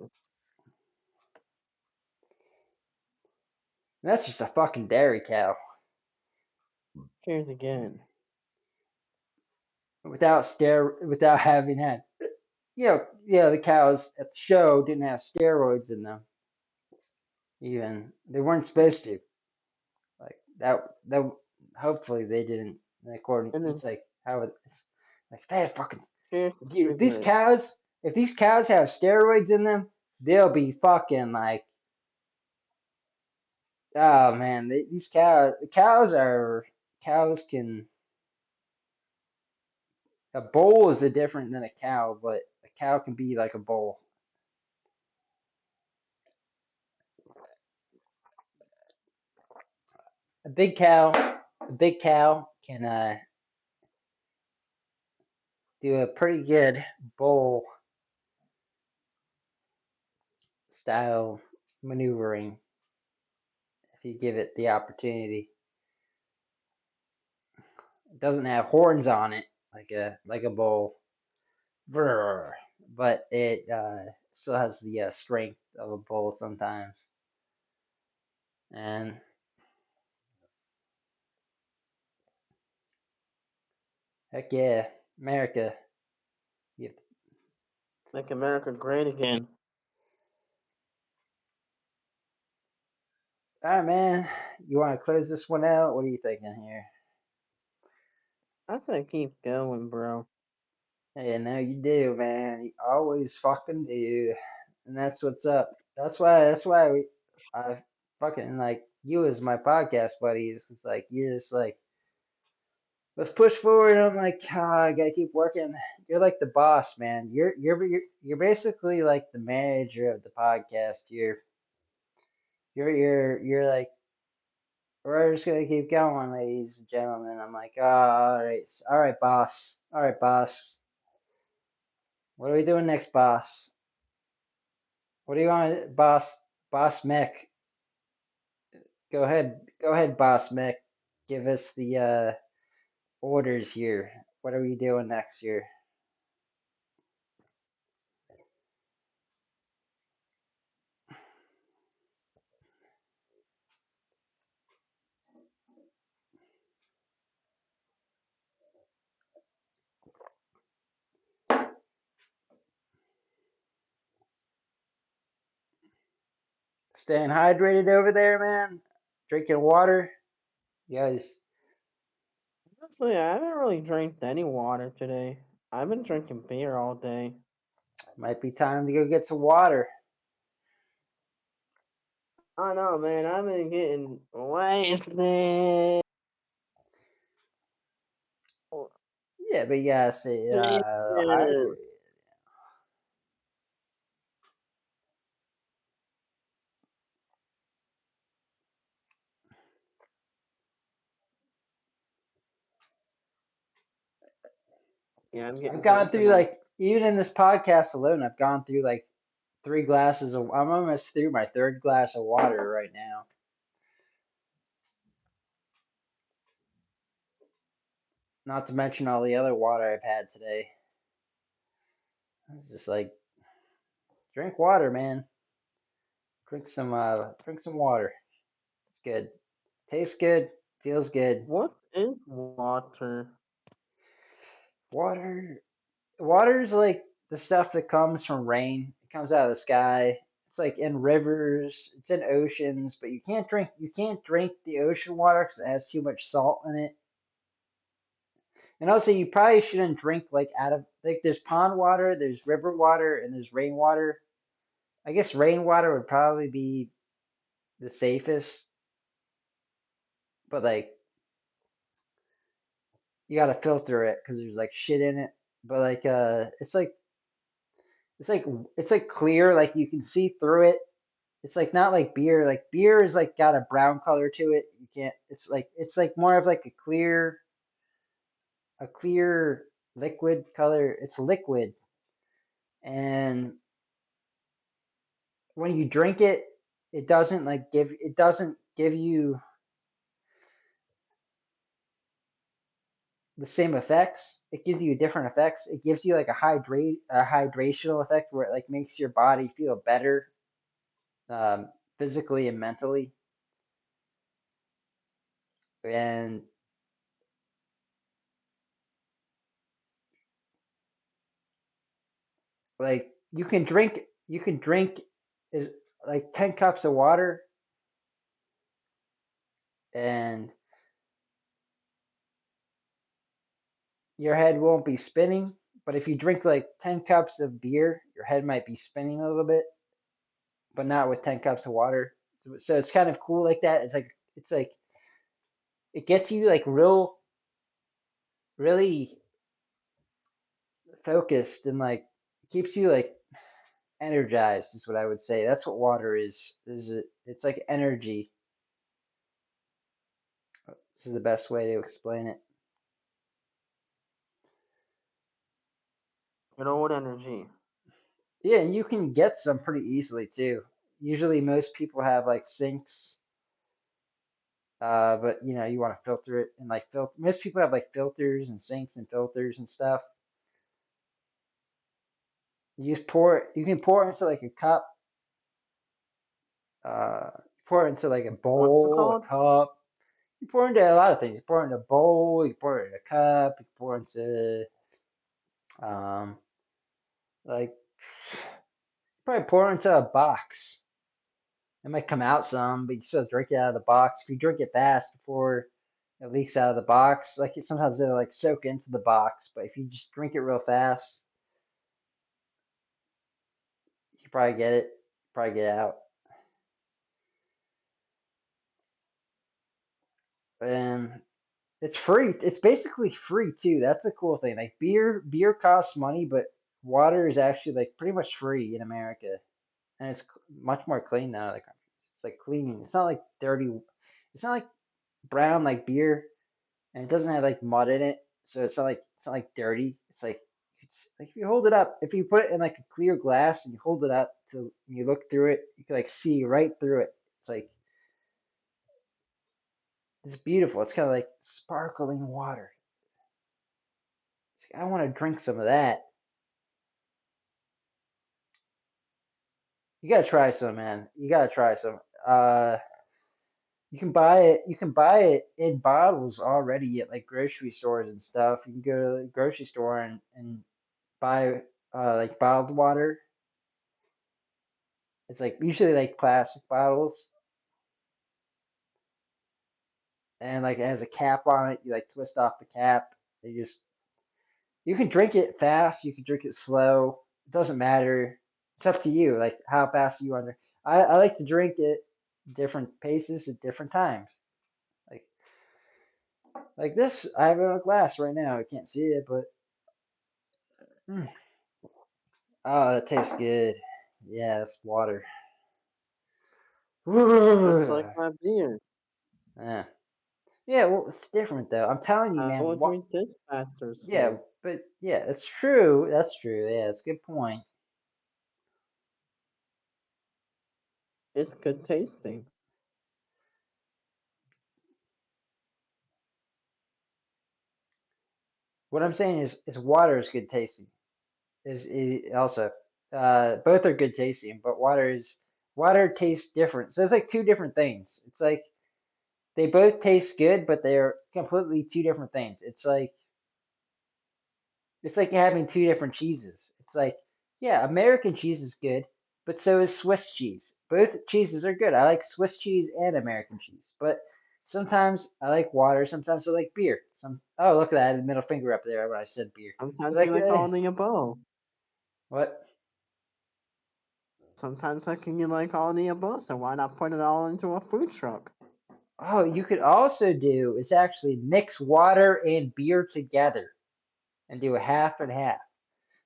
And that's just a fucking dairy cow Cheers again. without having had. Yeah, the cows at the show didn't have steroids in them. Even they weren't supposed to. Like that. Hopefully they didn't. According, And it's then like how it's like they have fucking. cheers to If these Piglet. cows, if these cows have steroids in them, they'll be fucking like. Oh man, these cows can. A bull is a different than a cow, but a cow can be like a bull. A big cow can do a pretty good bull style maneuvering if you give it the opportunity. It doesn't have horns on it like a bull, but it still has the strength of a bull sometimes. And heck yeah, America. You, Make America great again. all right, man. You want to close this one out? What are you thinking here? I say keep going, bro. Yeah, no, you do, man. You always fucking do, and that's what's up. I fucking like you as my podcast buddies. It's like you're just like let's push forward. I'm like, I gotta keep working. You're like the boss, man. You're basically like the manager of the podcast. You're like we're just gonna keep going, ladies and gentlemen. I'm like, oh, all right, boss, all right, boss. What are we doing next, boss? What do you want, boss Meck? Go ahead, boss Meck. Give us the orders here. What are we doing next year? Staying hydrated over there, man. Drinking water. You guys, Honestly, I haven't really drank any water today. I've been drinking beer all day. might be time to go get some water. I know, man. I've been getting wasted. Yeah, but you gotta stay Wasted. hydrated. Yeah, I'm I've getting gone drunk through tonight. like even in this podcast alone, I've gone through like 3 glasses of. I'm almost through my third glass of water right now. Not to mention all the other water I've had today. It's just like drink water, man. Drink some water. It's good. Tastes good. Feels good. What is water? Water. Water's like the stuff that comes from rain. It comes out of the sky. It's like in rivers. It's in oceans, but you can't drink the ocean water because it has too much salt in it. And also, you probably shouldn't drink like out of like there's pond water, there's river water, and there's rainwater. I guess rainwater would probably be the safest. but like you gotta filter it because there's like shit in it. But like it's like it's like clear, like you can see through it. It's like not like beer. Like beer is like got a brown color to it. You can't. It's like more of like a clear liquid color. It's liquid, and when you drink it, it doesn't give you the same effects. It gives you different effects. It gives you like a hydrational effect where it like makes your body feel better, physically and mentally. And like you can drink is like 10 cups of water, and your head won't be spinning. But if you drink like 10 cups of beer, your head might be spinning a little bit, but not with 10 cups of water. So it's kind of cool like that. It's like it gets you like really focused and like keeps you like energized is what I would say. That's what water is. It's like energy. This is the best way to explain it. Good old energy. Yeah, and you can get some pretty easily too. Usually most people have like sinks, but you know, you want to filter it and like most people have like filters and sinks and filters and stuff. You just you can pour it into like a cup, pour it into like a What's it bowl, a called? cup. You pour into a lot of things. You pour it in a bowl, you pour it in a cup, you pour it into um like probably pour it into a box. It might come out some, but you still drink it out of the box. If you drink it fast before it leaks out of the box, like sometimes it'll like soak into the box. But if you just drink it real fast, you probably get it, probably get out. And it's free. It's basically free too. That's the cool thing. Like beer costs money, but water is actually like pretty much free in America, and it's much more clean than other countries. It's like clean. It's not like dirty. It's not like brown like beer, and it doesn't have like mud in it, so it's not like dirty. It's like if you hold it up, if you put it in like a clear glass and you hold it up to and you look through it, you can like see right through it. It's like it's beautiful. It's kind of like sparkling water. It's like, I want to drink some of that. You gotta try some, man. You gotta try some. You can buy it. You can buy it in bottles already at like grocery stores and stuff. You can go to the grocery store and buy like bottled water. It's like usually like plastic bottles, and like it has a cap on it. You like twist off the cap. You can drink it fast. You can drink it slow. It doesn't matter. It's up to you. Like how fast you want to. I like to drink it different paces at different times. Like like this, I have it on a glass right now. I can't see it, but mm. Oh, that tastes good. Yeah, it's water. Just like Yeah, my beer. yeah. Well, it's different though. I'm telling you, I will man. drink this faster Yeah, soon. but yeah, that's true. That's true. Yeah, that's a good point. It's good tasting. What I'm saying is water is good tasting. Is also both are good tasting, but water tastes different. So it's like two different things. It's like they both taste good, but they're completely two different things. It's like having two different cheeses. It's like, yeah, American cheese is good, but so is Swiss cheese. Both cheeses are good. I like Swiss cheese and American cheese, but sometimes I like water. Sometimes I like beer. Oh, look at that! I had a middle finger up there when I said beer. But Sometimes you like, like all the above. what? Sometimes I can you like all the above, so why not put it all into a food truck? Oh, you could also do is actually mix water and beer together and do a half and half.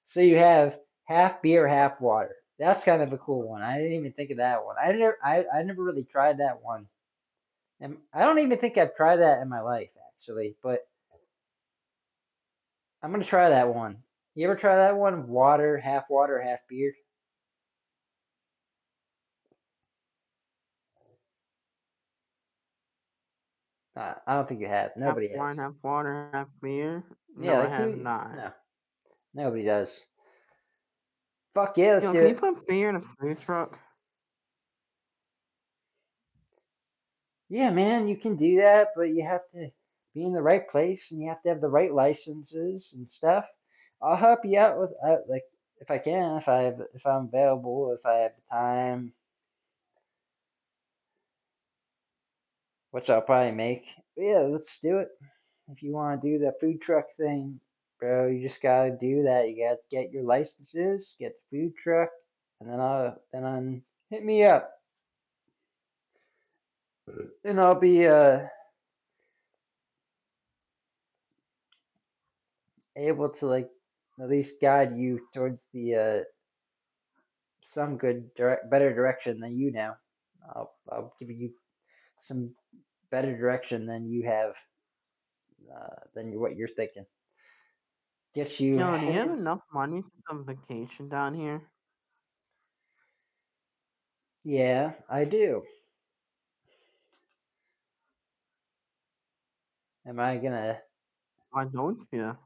So you have half beer, half water. That's kind of a cool one. I didn't even think of that one. I never really tried that one. And I don't even think I've tried that in my life actually, but I'm gonna try that one. You ever try that one? Water, half beer? I don't think you have. Half Nobody wine, has. half water, half beer. Yeah, No, I like have who? not. No, nobody does. Fuck yeah, let's Yo, do can you it. put beer in a food truck? Yeah, man, you can do that, but you have to be in the right place and you have to have the right licenses and stuff. I'll help you out with like if I can, if I'm available, if I have the time, which I'll probably make. But yeah, let's do it. If you want to do the food truck thing, bro, you just gotta do that. You gotta get your licenses, get the food truck, and then hit me up, and I'll be able to like at least guide you towards the some better direction than you know. I'll give you some better direction than you have, what you're thinking. Get you Yo, do you have headed. enough money to come vacation down here? Yeah, I do. Am I gonna? Why don't you?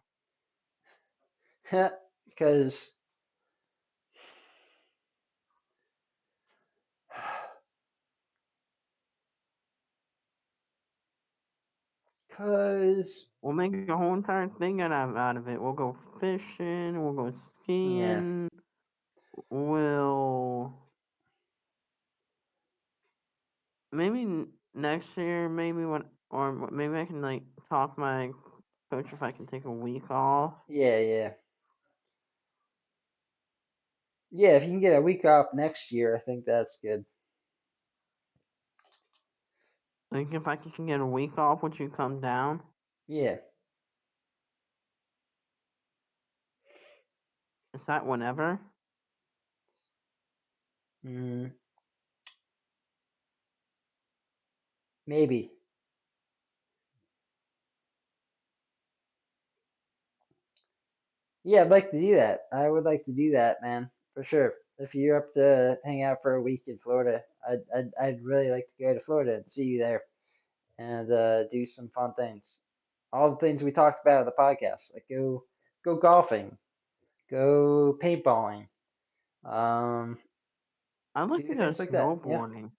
Because, because, We'll make a whole entire thing out of it. We'll go fishing. We'll go yeah, skiing. We'll maybe next year. Maybe maybe I can like talk to my coach if I can take a week off. yeah. Yeah, if you can get a week off next year, I think that's good. Like if I can get a week off, would you come down? Yeah, Is that whenever? mm, maybe. Yeah, I'd like to do that. I would like to do that, man, for sure. If you're up to hang out for a week in Florida, I'd really like to go to Florida and see you there and do some fun things. All the things we talked about in the podcast, like go golfing, go paintballing, um, I'd like to do go things like that. Yeah. snowboarding.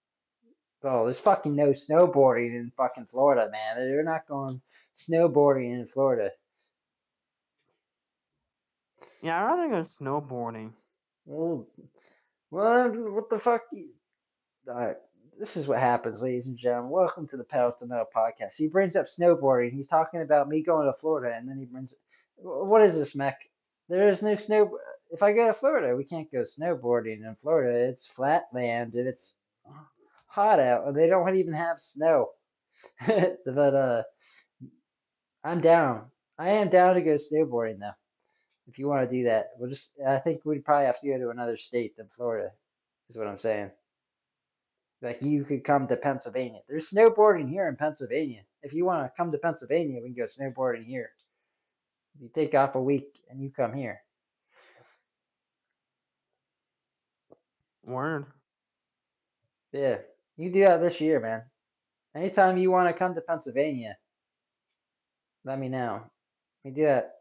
Oh, there's fucking no snowboarding in fucking Florida, man. They're not going snowboarding in Florida. Yeah, I'd rather go snowboarding. Well, well, what the fuck? All right, this is what happens, ladies and gentlemen. Welcome to the Pedal to Metal podcast. He brings up snowboarding. He's talking about me going to Florida, and then he brings, what is this, Meck? There is no snow. If I go to Florida, we can't go snowboarding in Florida. It's flat land and it's hot out, and they don't even have snow. But I'm down. I am down to go snowboarding though. If you want to do that, I think we'd probably have to go to another state than Florida. Is what I'm saying. Like you could come to Pennsylvania. There's snowboarding here in Pennsylvania. If you want to come to Pennsylvania, we can go snowboarding here. You take off a week and you come here. Word. Yeah, you can do that this year, man. Anytime you want to come to Pennsylvania, let me know. We can do that.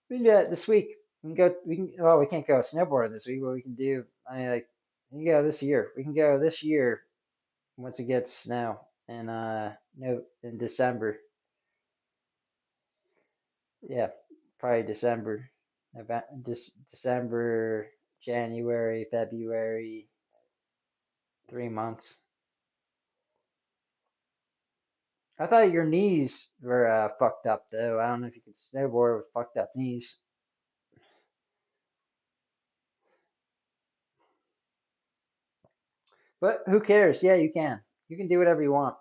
We can do that this week. We can go. We can. Well, we can't go snowboarding this week, but we can do. I mean, like, we can go this year. We can go this year once it gets snow and no in December. Yeah, probably December, December, January, February, 3 months. I thought your knees were fucked up though. I don't know if you can snowboard with fucked up knees, but who cares? Yeah, you can. You can do whatever you want.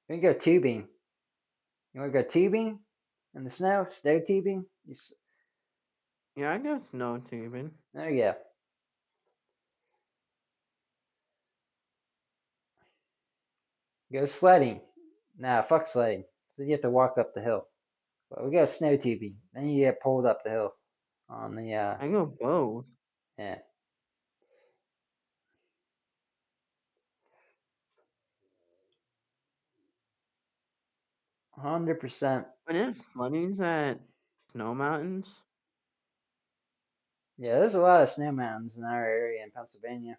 You can go tubing. You want to go tubing in the snow? Snow tubing? Yeah, I go snow tubing. There you go. Go sledding. Nah, fuck sledding. So you have to walk up the hill. But we go snow tubing. Then you get pulled up the hill on the I go both. yeah. 100%. But if sledding's at snow mountains, Yeah, there's a lot of snow mountains in our area in Pennsylvania.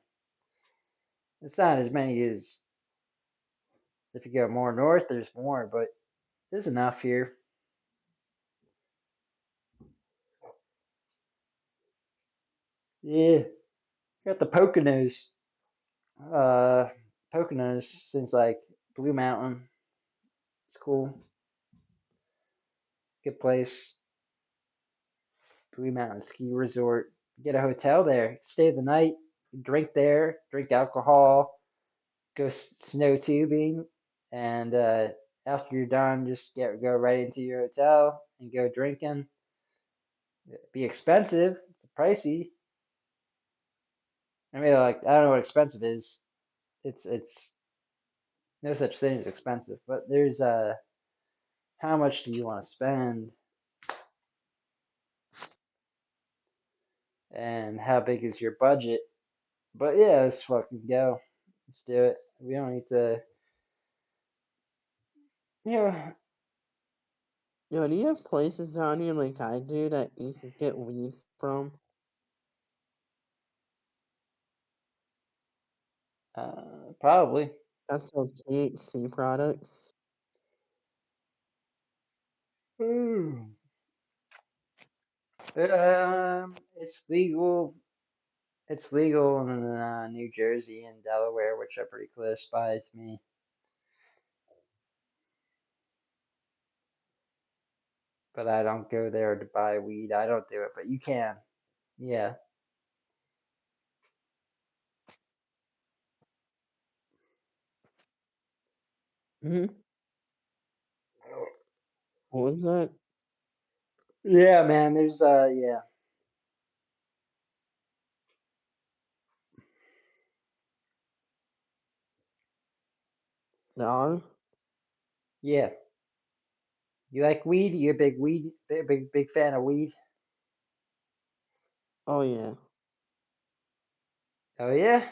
It's not as many as if you go more north, there's more, but there's enough here. Yeah, got the Poconos. Uh, Poconos since like Blue Mountain. It's cool. Good place. Blue Mountain Ski Resort. Get a hotel there. Stay the night. Drink there. Drink alcohol. Go snow tubing, and after you're done, just go right into your hotel and go drinking. Be expensive. It's pricey. I mean, like I don't know what expensive is. It's no such thing as expensive, but there's how much do you want to spend and how big is your budget? But yeah, let's fucking go. Let's do it. We don't need to, you know, yo, do you have places down here like I do that you can get weed from? probably. That's sell THC products. Hmm. It's legal. It's legal in New Jersey and Delaware, which are pretty close by to me. But I don't go there to buy weed. I don't do it, but you can. Yeah. Hmm. What was that? Yeah, man. There's yeah. No. Yeah. You like weed? You a big weed? Big fan of weed? Oh yeah. Oh yeah. What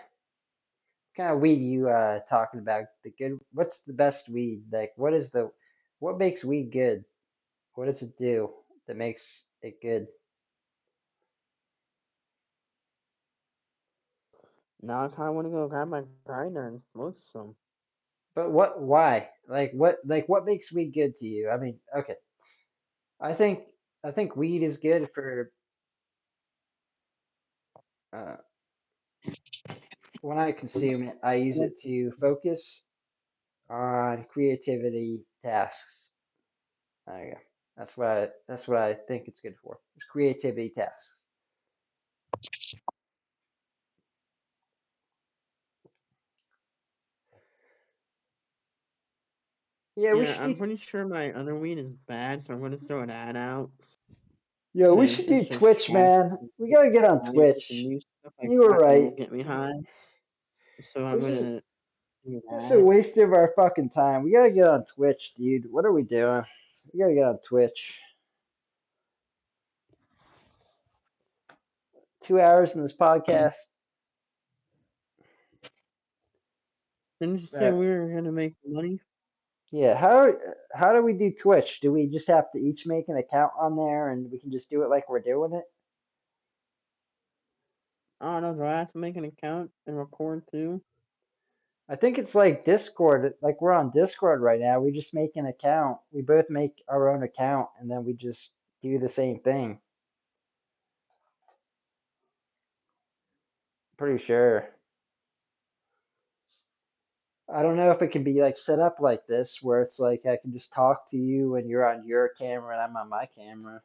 kind of weed you talking about? The good. What's the best weed? Like, what makes weed good? What does it do that makes it good? Now I kinda wanna go grab my grinder and smoke some. But what? Why? Like what? Like what makes weed good to you? I mean, okay. I think I think weed is good for uh, when I consume it. I use it to focus on creativity tasks. There you go. That's what I think it's good for. It's creativity tasks. Yeah, we Yeah, should I'm do. pretty sure my other weed is bad, so I'm gonna throw an ad out. Yo, we Cause should do it's just Twitch, trash. man. We gotta get on High with the Twitch. new stuff I You were got right. won't get me high. So I'm This is gonna do this is a that. waste of our fucking time. We gotta get on Twitch, dude. What are we doing? We gotta get on Twitch. 2 hours in this podcast. Didn't you say Uh, we were gonna make money? yeah, how do we do Twitch? Do we just have to each make an account on there and we can just do it like we're doing it? I don't know, do I have to make an account and record too? I think it's like Discord. Like we're on Discord right now. We just make an account. We both make our own account and then we just do the same thing. Pretty sure. I don't know if it can be like set up like this where it's like I can just talk to you and you're on your camera and I'm on my camera.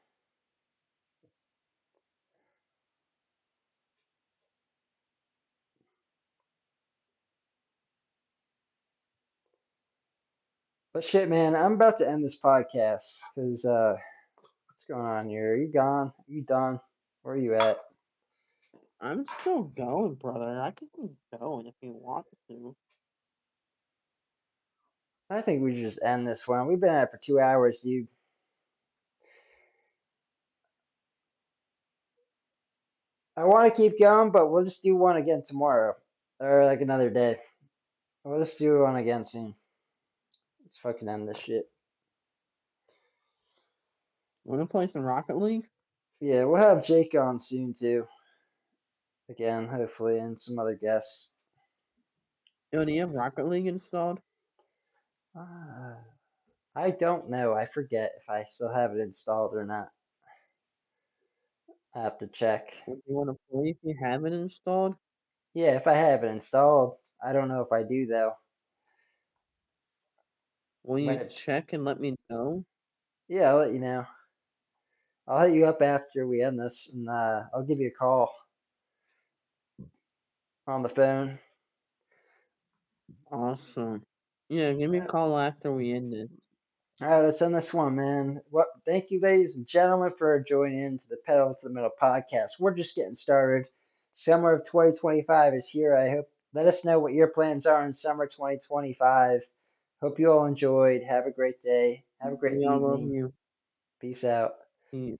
But shit, man, I'm about to end this podcast because what's going on here? Are you gone? Are you done? Where are you at? I'm still going, brother. I can keep going if you want to. I think we should just end this one. We've been at it for 2 hours, dude. I want to keep going, but we'll just do one again tomorrow or like another day. We'll just do one again soon. Let's fucking end this shit. Wanna play some Rocket League? Yeah, we'll have Jake on soon too. Again, hopefully, and some other guests. Yo, do you have Rocket League installed? Uh, I don't know. I forget if I still have it installed or not. I have to check. Would you wanna play if you have it installed? Yeah, if I have it installed. I don't know if I do though. Will When you it, check and let me know? yeah, I'll let you know. I'll hit you up after we end this, and I'll give you a call on the phone. Awesome. Yeah, give me a call after we end it. All right, let's end this one, man. What? Thank you, ladies and gentlemen, for joining in to the Pedal to the Middle podcast. We're just getting started. Summer of 2025 is here. I hope. Let us know what your plans are in summer 2025. Hope you all enjoyed. Have a great day. Have a great We all love evening. you. Peace out. Peace.